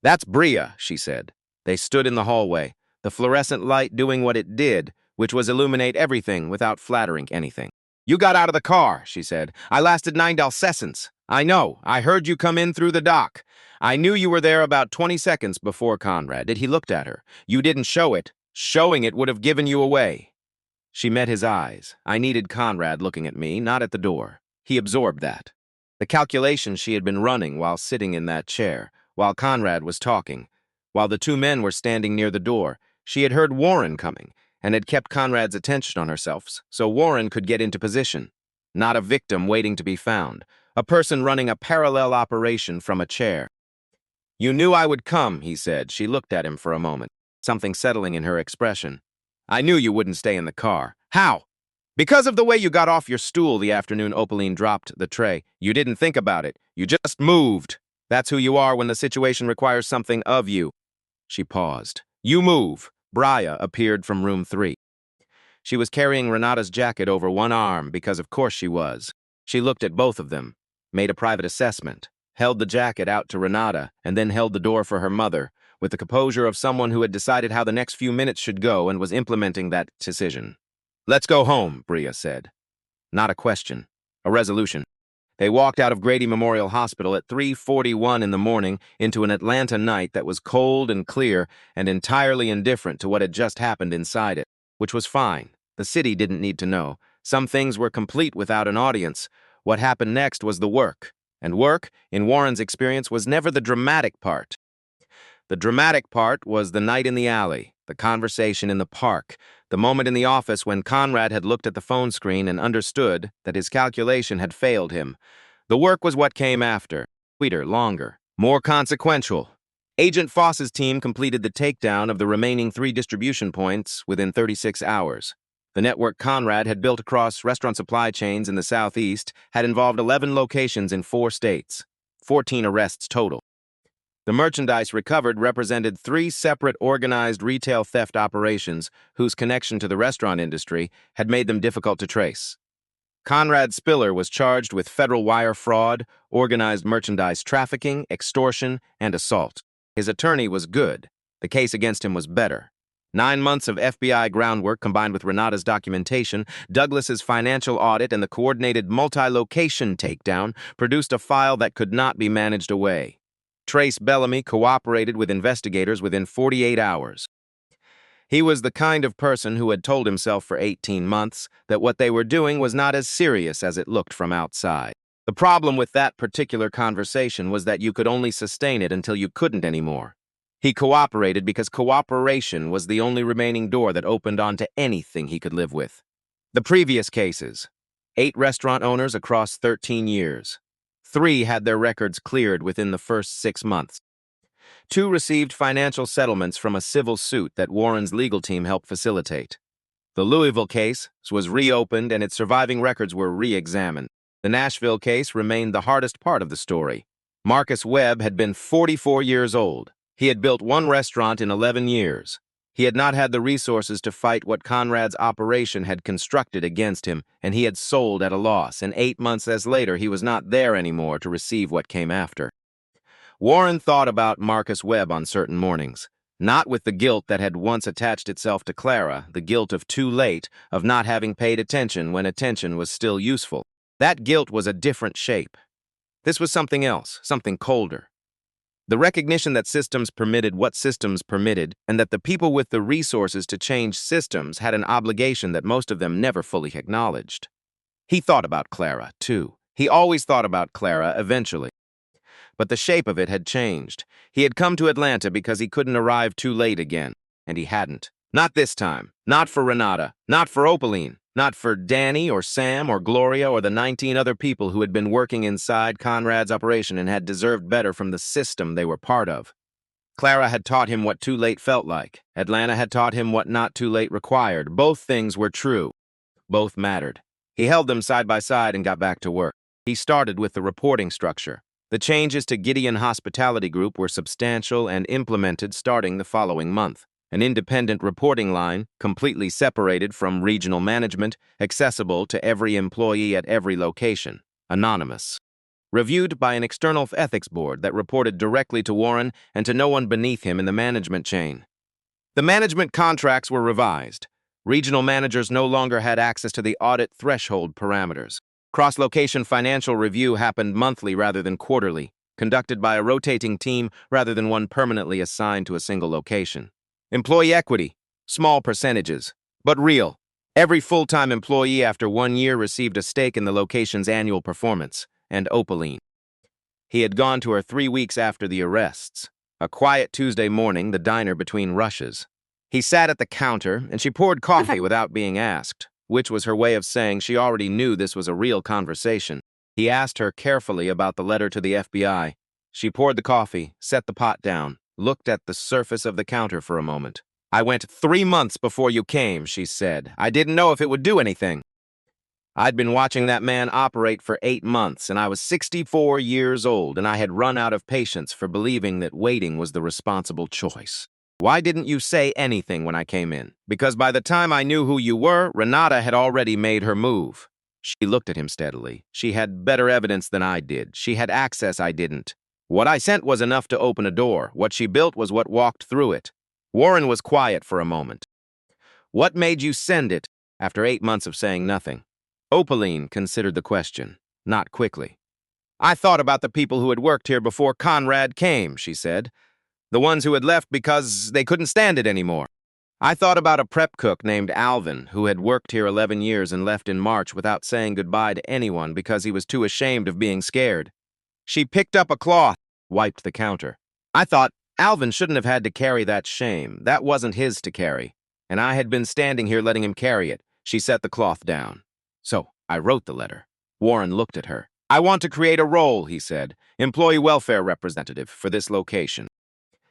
That's Bria, she said. They stood in the hallway, the fluorescent light doing what it did, which was illuminate everything without flattering anything. You got out of the car, she said. I lasted 9 dulcescents. I know. I heard you come in through the dock. I knew you were there about 20 seconds before Conrad did. He looked at her. You didn't show it. Showing it would have given you away. She met his eyes. I needed Conrad looking at me, not at the door. He absorbed that. The calculations she had been running while sitting in that chair, while Conrad was talking, while the 2 men were standing near the door, she had heard Warren coming, and had kept Conrad's attention on herself so Warren could get into position. Not a victim waiting to be found, a person running a parallel operation from a chair. "You knew I would come," he said. She looked at him for a moment, something settling in her expression. "I knew you wouldn't stay in the car." "How?" "Because of the way you got off your stool the afternoon Opaline dropped the tray. You didn't think about it. You just moved. That's who you are when the situation requires something of you." She paused. "You move." Braya appeared from room 3. She was carrying Renata's jacket over one arm because of course she was. She looked at both of them, made a private assessment, held the jacket out to Renata, and then held the door for her mother, with the composure of someone who had decided how the next few minutes should go and was implementing that decision. "Let's go home," Bria said. Not a question, a resolution. They walked out of Grady Memorial Hospital at 3:41 in the morning into an Atlanta night that was cold and clear and entirely indifferent to what had just happened inside it, which was fine. The city didn't need to know. Some things were complete without an audience. What happened next was the work. And work, in Warren's experience, was never the dramatic part. The dramatic part was the night in the alley, the conversation in the park, the moment in the office when Conrad had looked at the phone screen and understood that his calculation had failed him. The work was what came after, sweeter, longer, more consequential. Agent Foss's team completed the takedown of the remaining 3 distribution points within 36 hours. The network Conrad had built across restaurant supply chains in the Southeast had involved 11 locations in 4 states, 14 arrests total. The merchandise recovered represented 3 separate organized retail theft operations whose connection to the restaurant industry had made them difficult to trace. Conrad Spiller was charged with federal wire fraud, organized merchandise trafficking, extortion, and assault. His attorney was good. The case against him was better. 9 months of FBI groundwork combined with Renata's documentation, Douglas's financial audit, and the coordinated multi-location takedown produced a file that could not be managed away. Trace Bellamy cooperated with investigators within 48 hours. He was the kind of person who had told himself for 18 months that what they were doing was not as serious as it looked from outside. The problem with that particular conversation was that you could only sustain it until you couldn't anymore. He cooperated because cooperation was the only remaining door that opened onto anything he could live with. The previous cases: 8 restaurant owners across 13 years. 3 had their records cleared within the first 6 months. 2 received financial settlements from a civil suit that Warren's legal team helped facilitate. The Louisville case was reopened and its surviving records were re-examined. The Nashville case remained the hardest part of the story. Marcus Webb had been 44 years old. He had built 1 restaurant in 11 years. He had not had the resources to fight what Conrad's operation had constructed against him, and he had sold at a loss, and 8 months later he was not there anymore to receive what came after. Warren thought about Marcus Webb on certain mornings, not with the guilt that had once attached itself to Clara, the guilt of too late, of not having paid attention when attention was still useful. That guilt was a different shape. This was something else, something colder. The recognition that systems permitted what systems permitted, and that the people with the resources to change systems had an obligation that most of them never fully acknowledged. He thought about Clara, too. He always thought about Clara eventually. But the shape of it had changed. He had come to Atlanta because he couldn't arrive too late again, and he hadn't. Not this time. Not for Renata. Not for Opaline. Not for Danny or Sam or Gloria or the 19 other people who had been working inside Conrad's operation and had deserved better from the system they were part of. Clara had taught him what too late felt like. Atlanta had taught him what not too late required. Both things were true. Both mattered. He held them side by side and got back to work. He started with the reporting structure. The changes to Gideon Hospitality Group were substantial and implemented starting the following month. An independent reporting line, completely separated from regional management, accessible to every employee at every location, anonymous. Reviewed by an external ethics board that reported directly to Warren and to no one beneath him in the management chain. The management contracts were revised. Regional managers no longer had access to the audit threshold parameters. Cross-location financial review happened monthly rather than quarterly, conducted by a rotating team rather than one permanently assigned to a single location. Employee equity, small percentages, but real. Every full-time employee after 1 year received a stake in the location's annual performance, and Opaline. He had gone to her 3 weeks after the arrests. A quiet Tuesday morning, the diner between rushes. He sat at the counter, and she poured coffee without being asked, which was her way of saying she already knew this was a real conversation. He asked her carefully about the letter to the FBI. She poured the coffee, set the pot down, looked at the surface of the counter for a moment. "I went 3 months before you came," she said. "I didn't know if it would do anything." I'd been watching that man operate for 8 months, and I was 64 years old, and I had run out of patience for believing that waiting was the responsible choice. "Why didn't you say anything when I came in?" "Because by the time I knew who you were, Renata had already made her move." She looked at him steadily. "She had better evidence than I did. She had access I didn't. What I sent was enough to open a door. What she built was what walked through it." Warren was quiet for a moment. "What made you send it?" After 8 months of saying nothing, Opaline considered the question, not quickly. "I thought about the people who had worked here before Conrad came," she said. "The ones who had left because they couldn't stand it anymore. I thought about a prep cook named Alvin, who had worked here 11 years and left in March without saying goodbye to anyone because he was too ashamed of being scared. She picked up a cloth, wiped the counter. I thought, Alvin shouldn't have had to carry that shame. That wasn't his to carry. And I had been standing here letting him carry it." She set the cloth down. "So, I wrote the letter." Warren looked at her. "I want to create a role," he said, "employee welfare representative for this location.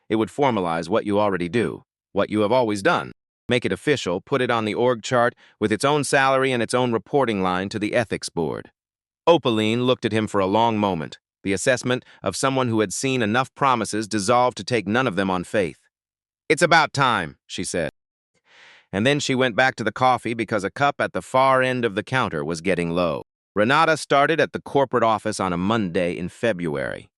It would formalize what you already do, what you have always done. Make it official, put it on the org chart with its own salary and its own reporting line to the ethics board." Opaline looked at him for a long moment, the assessment of someone who had seen enough promises dissolve to take none of them on faith. "It's about time," she said. And then she went back to the coffee because a cup at the far end of the counter was getting low. Renata started at the corporate office on a Monday in February.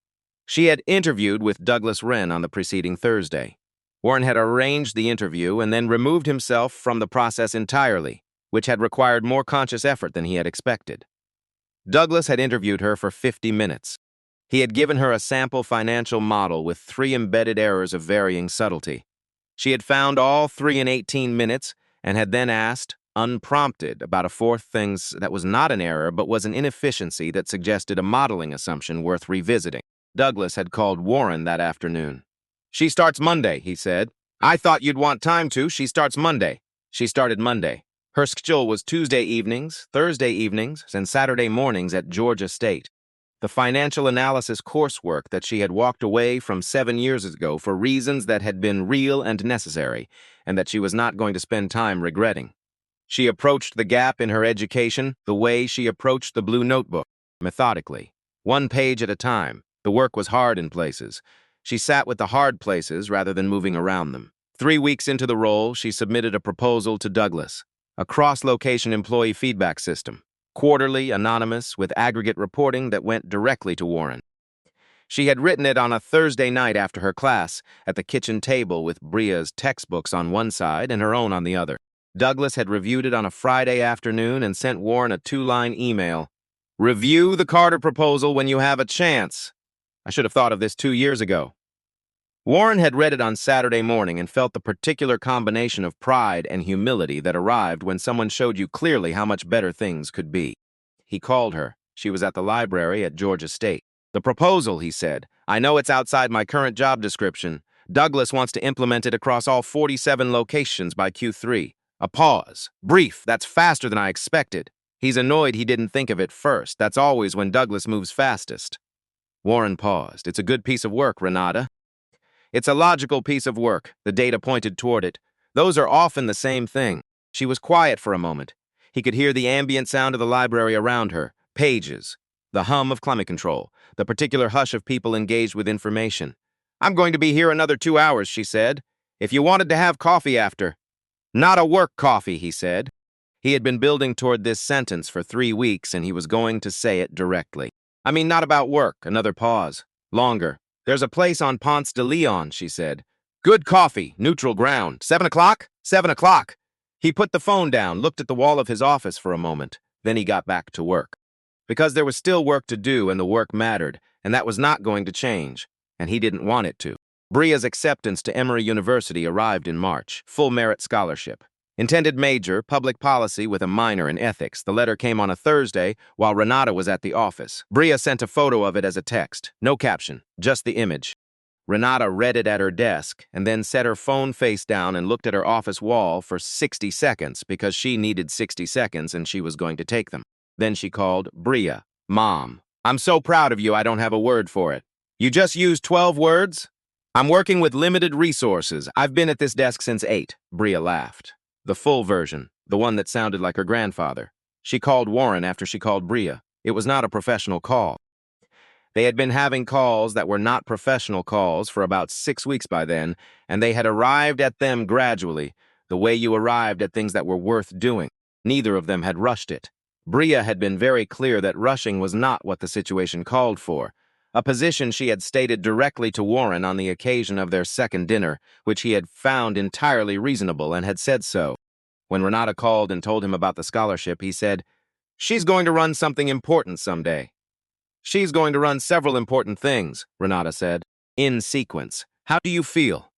She had interviewed with Douglas Wren on the preceding Thursday. Warren had arranged the interview and then removed himself from the process entirely, which had required more conscious effort than he had expected. Douglas had interviewed her for 50 minutes. He had given her a sample financial model with 3 embedded errors of varying subtlety. She had found all 3 in 18 minutes and had then asked, unprompted, about a fourth thing that was not an error but was an inefficiency that suggested a modeling assumption worth revisiting. Douglas had called Warren that afternoon. "She starts Monday," he said. "I thought you'd want time to. She starts Monday." She started Monday. Her schedule was Tuesday evenings, Thursday evenings, and Saturday mornings at Georgia State. The financial analysis coursework that she had walked away from 7 years ago for reasons that had been real and necessary, and that she was not going to spend time regretting. She approached the gap in her education the way she approached the blue notebook, methodically, 1 page at a time. The work was hard in places. She sat with the hard places rather than moving around them. 3 weeks into the role, she submitted a proposal to Douglas, a cross-location employee feedback system. Quarterly, anonymous, with aggregate reporting that went directly to Warren. She had written it on a Thursday night after her class, at the kitchen table with Bria's textbooks on one side and her own on the other. Douglas had reviewed it on a Friday afternoon and sent Warren a 2-line email. "Review the Carter proposal when you have a chance. I should have thought of this 2 years ago." Warren had read it on Saturday morning and felt the particular combination of pride and humility that arrived when someone showed you clearly how much better things could be. He called her. She was at the library at Georgia State. "The proposal," he said. "I know it's outside my current job description. Douglas wants to implement it across all 47 locations by Q3. A pause. Brief. That's faster than I expected. He's annoyed he didn't think of it first. That's always when Douglas moves fastest." Warren paused. "It's a good piece of work, Renata." "It's a logical piece of work." The data pointed toward it. "Those are often the same thing." She was quiet for a moment. He could hear the ambient sound of the library around her, pages, the hum of climate control, the particular hush of people engaged with information. "I'm going to be here another 2 hours," she said. "If you wanted to have coffee after." "Not a work coffee," he said. He had been building toward this sentence for 3 weeks, and he was going to say it directly. "I mean, not about work." Another pause. Longer. "There's a place on Ponce de Leon," she said. "Good coffee, neutral ground. 7 o'clock? 7 o'clock." He put the phone down, looked at the wall of his office for a moment. Then he got back to work. Because there was still work to do and the work mattered, and that was not going to change, and he didn't want it to. Bria's acceptance to Emory University arrived in March, full merit scholarship. Intended major, public policy with a minor in ethics. The letter came on a Thursday while Renata was at the office. Bria sent a photo of it as a text. No caption, just the image. Renata read it at her desk and then set her phone face down and looked at her office wall for 60 seconds because she needed 60 seconds and she was going to take them. Then she called Bria. Mom, I'm so proud of you I don't have a word for it. You just used 12 words? I'm working with limited resources. I've been at this desk since 8. Bria laughed. The full version, the one that sounded like her grandfather. She called Warren after she called Bria. It was not a professional call. They had been having calls that were not professional calls for about 6 weeks by then, and they had arrived at them gradually, the way you arrived at things that were worth doing. Neither of them had rushed it. Bria had been very clear that rushing was not what the situation called for, a position she had stated directly to Warren on the occasion of their second dinner, which he had found entirely reasonable and had said so. When Renata called and told him about the scholarship, he said, "She's going to run something important someday." "She's going to run several important things," Renata said, in sequence. "How do you feel?"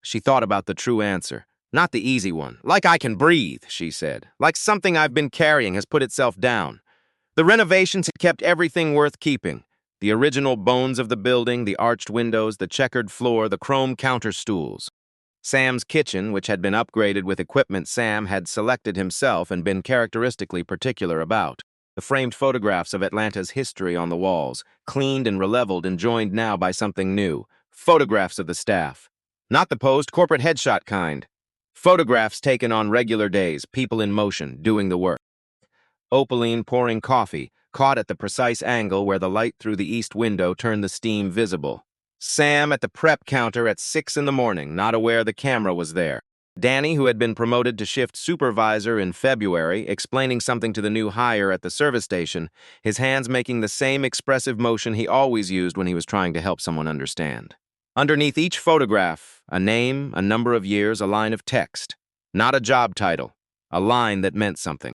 She thought about the true answer, not the easy one. "Like I can breathe," she said. "Like something I've been carrying has put itself down. The renovations had kept everything worth keeping. The original bones of the building, the arched windows, the checkered floor, the chrome counter stools. Sam's kitchen, which had been upgraded with equipment Sam had selected himself and been characteristically particular about. The framed photographs of Atlanta's history on the walls, cleaned and releveled and joined now by something new. Photographs of the staff. Not the posed corporate headshot kind. Photographs taken on regular days, people in motion, doing the work. Opaline pouring coffee, caught at the precise angle where the light through the east window turned the steam visible. Sam at the prep counter at 6 in the morning, not aware the camera was there. Danny, who had been promoted to shift supervisor in February, explaining something to the new hire at the service station, his hands making the same expressive motion he always used when he was trying to help someone understand. Underneath each photograph, a name, a number of years, a line of text. Not a job title, a line that meant something.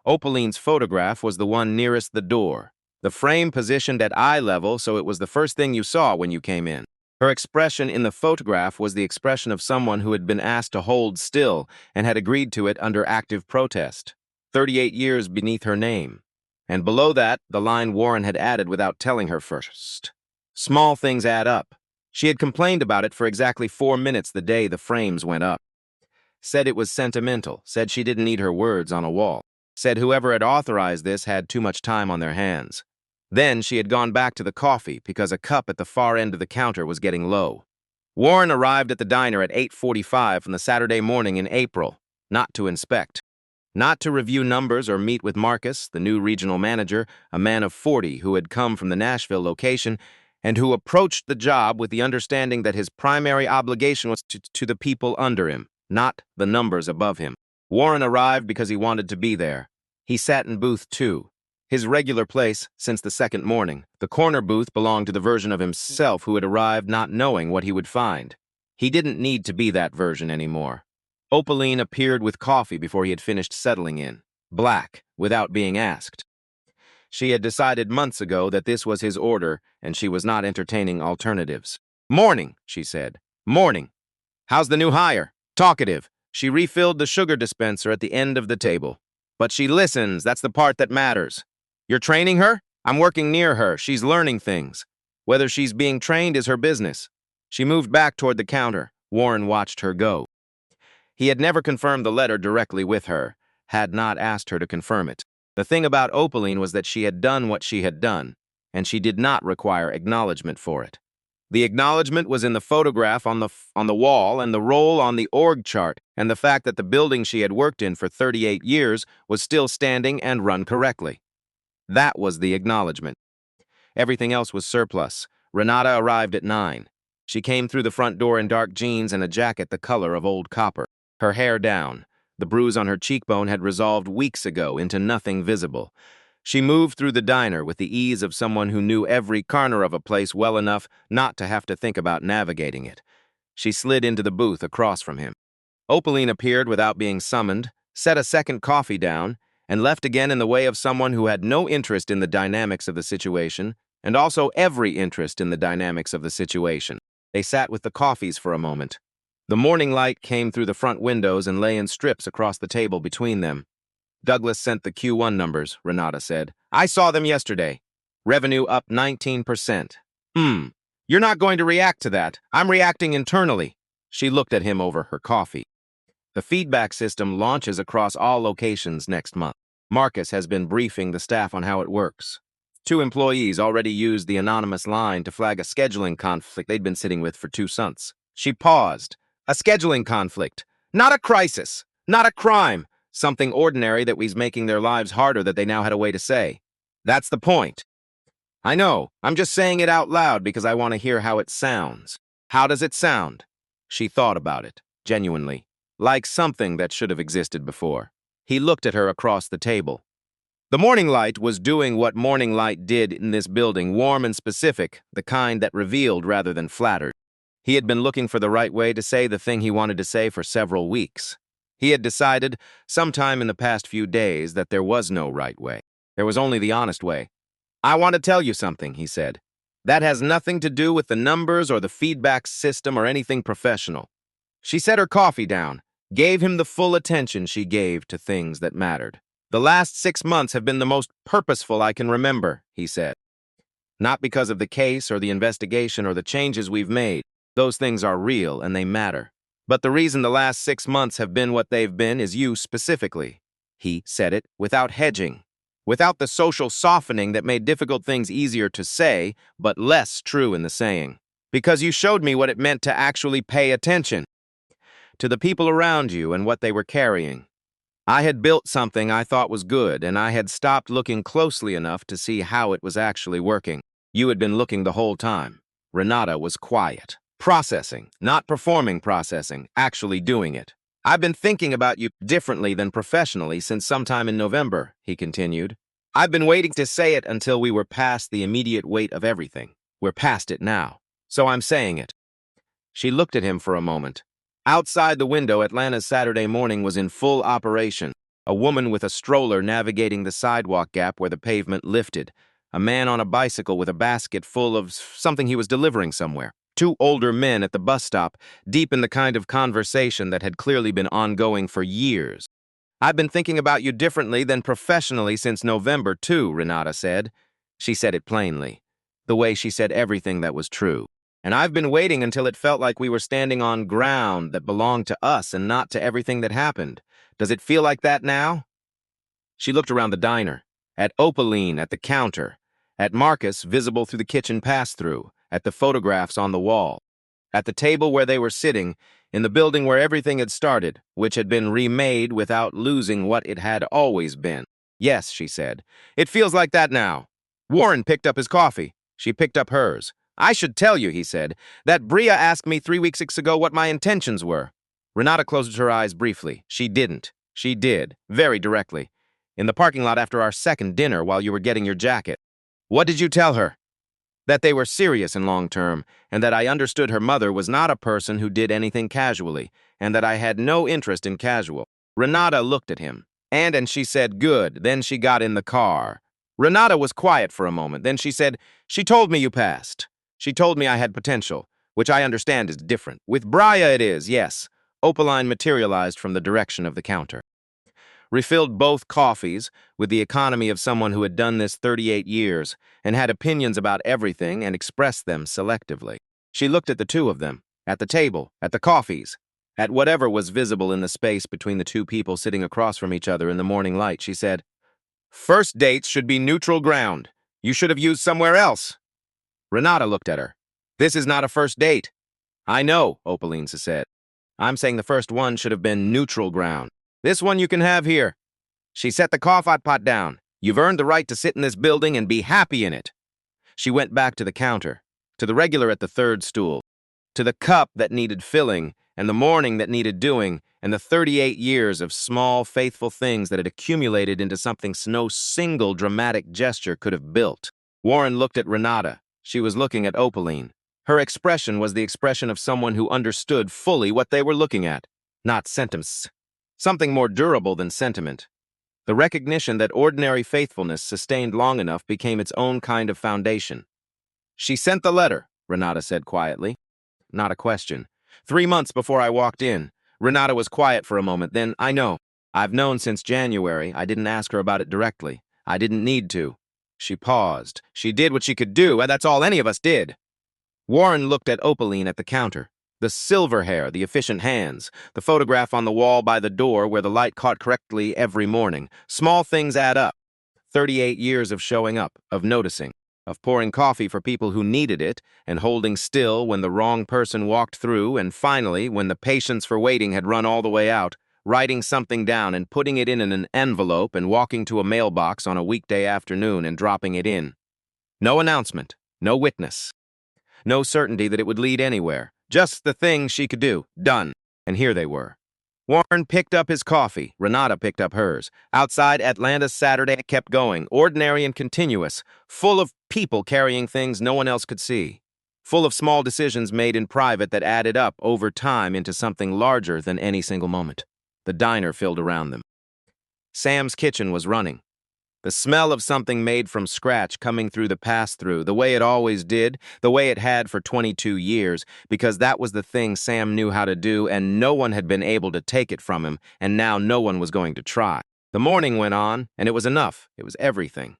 Opaline's photograph was the one nearest the door, the frame positioned at eye level so it was the first thing you saw when you came in. Her expression in the photograph was the expression of someone who had been asked to hold still and had agreed to it under active protest. 38 years beneath her name. And below that, the line Warren had added without telling her first. Small things add up. She had complained about it for exactly 4 minutes the day the frames went up. Said it was sentimental, said she didn't need her words on a wall. Said whoever had authorized this had too much time on their hands. Then she had gone back to the coffee because a cup at the far end of the counter was getting low. Warren arrived at the diner at 8:45 on the Saturday morning in April, not to inspect. Not to review numbers or meet with Marcus, the new regional manager, a man of 40 who had come from the Nashville location and who approached the job with the understanding that his primary obligation was to the people under him, not the numbers above him. Warren arrived because he wanted to be there. He sat in booth 2. His regular place since the second morning. The corner booth belonged to the version of himself who had arrived not knowing what he would find. He didn't need to be that version anymore. Opaline appeared with coffee before he had finished settling in. Black, without being asked. She had decided months ago that this was his order, and she was not entertaining alternatives. "Morning," she said. "Morning. How's the new hire?" Talkative. She refilled the sugar dispenser at the end of the table. "But she listens, that's the part that matters. You're training her? I'm working near her. She's learning things. Whether she's being trained is her business." She moved back toward the counter. Warren watched her go. He had never confirmed the letter directly with her, had not asked her to confirm it. The thing about Opaline was that she had done what she had done, and she did not require acknowledgement for it. The acknowledgement was in the photograph on the wall and the role on the org chart and the fact that the building she had worked in for 38 years was still standing and run correctly. That was the acknowledgement. Everything else was surplus. Renata arrived at 9. She came through the front door in dark jeans and a jacket the color of old copper. Her hair down. The bruise on her cheekbone had resolved weeks ago into nothing visible. She moved through the diner with the ease of someone who knew every corner of a place well enough not to have to think about navigating it. She slid into the booth across from him. Opaline appeared without being summoned, set a second coffee down, and left again in the way of someone who had no interest in the dynamics of the situation, and also every interest in the dynamics of the situation. They sat with the coffees for a moment. The morning light came through the front windows and lay in strips across the table between them. "Douglas sent the Q1 numbers," Renata said. "I saw them yesterday. Revenue up 19%. You're not going to react to that. I'm reacting internally. She looked at him over her coffee. The feedback system launches across all locations next month. Marcus has been briefing the staff on how it works. 2 employees already used the anonymous line to flag a scheduling conflict they'd been sitting with for 2 months. She paused. A scheduling conflict. Not a crisis. Not a crime. Something ordinary that was making their lives harder that they now had a way to say. That's the point. I know. I'm just saying it out loud because I want to hear how it sounds. How does it sound? She thought about it, genuinely, like something that should have existed before. He looked at her across the table. The morning light was doing what morning light did in this building, warm and specific, the kind that revealed rather than flattered. He had been looking for the right way to say the thing he wanted to say for several weeks. He had decided, sometime in the past few days, that there was no right way. There was only the honest way. I want to tell you something, he said. That has nothing to do with the numbers or the feedback system or anything professional. She set her coffee down, gave him the full attention she gave to things that mattered. The last 6 months have been the most purposeful I can remember, he said. Not because of the case or the investigation or the changes we've made. Those things are real and they matter. But the reason the last 6 months have been what they've been is you specifically. He said it without hedging, without the social softening that made difficult things easier to say, but less true in the saying. Because you showed me what it meant to actually pay attention to the people around you and what they were carrying. I had built something I thought was good, and I had stopped looking closely enough to see how it was actually working. You had been looking the whole time. Renata was quiet. Processing, not performing processing, actually doing it. I've been thinking about you differently than professionally since sometime in November, he continued. I've been waiting to say it until we were past the immediate weight of everything. We're past it now. So I'm saying it. She looked at him for a moment. Outside the window, Atlanta's Saturday morning was in full operation. A woman with a stroller navigating the sidewalk gap where the pavement lifted. A man on a bicycle with a basket full of something he was delivering somewhere. 2 older men at the bus stop, deep in the kind of conversation that had clearly been ongoing for years. I've been thinking about you differently than professionally since November, too, Renata said. She said it plainly, the way she said everything that was true. And I've been waiting until it felt like we were standing on ground that belonged to us and not to everything that happened. Does it feel like that now? She looked around the diner, at Opaline at the counter, at Marcus visible through the kitchen pass-through, at the photographs on the wall, at the table where they were sitting, in the building where everything had started, which had been remade without losing what it had always been. Yes, she said. It feels like that now. Warren picked up his coffee. She picked up hers. I should tell you, he said, that Bria asked me 3 weeks ago what my intentions were. Renata closed her eyes briefly. She didn't. She did, very directly. In the parking lot after our second dinner while you were getting your jacket. What did you tell her? That they were serious and long-term, and that I understood her mother was not a person who did anything casually, and that I had no interest in casual. Renata looked at him. And she said, good. Then she got in the car. Renata was quiet for a moment. Then she said, she told me you passed. She told me I had potential, which I understand is different. With Bria it is, yes. Opaline materialized from the direction of the counter. Refilled both coffees with the economy of someone who had done this 38 years and had opinions about everything and expressed them selectively. She looked at the 2 of them, at the table, at the coffees, at whatever was visible in the space between the 2 people sitting across from each other in the morning light. She said, first dates should be neutral ground. You should have used somewhere else. Renata looked at her. This is not a first date. I know, Opaline said. I'm saying the first one should have been neutral ground. This one you can have here. She set the coffee pot down. You've earned the right to sit in this building and be happy in it. She went back to the counter, to the regular at the 3rd stool, to the cup that needed filling, and the morning that needed doing, and the 38 years of small, faithful things that had accumulated into something no single dramatic gesture could have built. Warren looked at Renata. She was looking at Opaline. Her expression was the expression of someone who understood fully what they were looking at, not sentiments. Something more durable than sentiment. The recognition that ordinary faithfulness sustained long enough became its own kind of foundation. She sent the letter, Renata said quietly. Not a question. 3 months before I walked in. Renata was quiet for a moment, then, I know. I've known since January. I didn't ask her about it directly. I didn't need to. She paused. She did what she could do, and that's all any of us did. Warren looked at Opaline at the counter. The silver hair, the efficient hands, the photograph on the wall by the door where the light caught correctly every morning. Small things add up. 38 years of showing up, of noticing, of pouring coffee for people who needed it, and holding still when the wrong person walked through, and finally, when the patience for waiting had run all the way out, writing something down and putting it in an envelope and walking to a mailbox on a weekday afternoon and dropping it in. No announcement, no witness, no certainty that it would lead anywhere. Just the thing she could do. Done. And here they were. Warren picked up his coffee. Renata picked up hers. Outside Atlanta's Saturday kept going, ordinary and continuous, full of people carrying things no one else could see, full of small decisions made in private that added up over time into something larger than any single moment. The diner filled around them. Sam's kitchen was running. The smell of something made from scratch coming through the pass-through, the way it always did, the way it had for 22 years, because that was the thing Sam knew how to do and no one had been able to take it from him, and now no one was going to try. The morning went on, and it was enough. It was everything.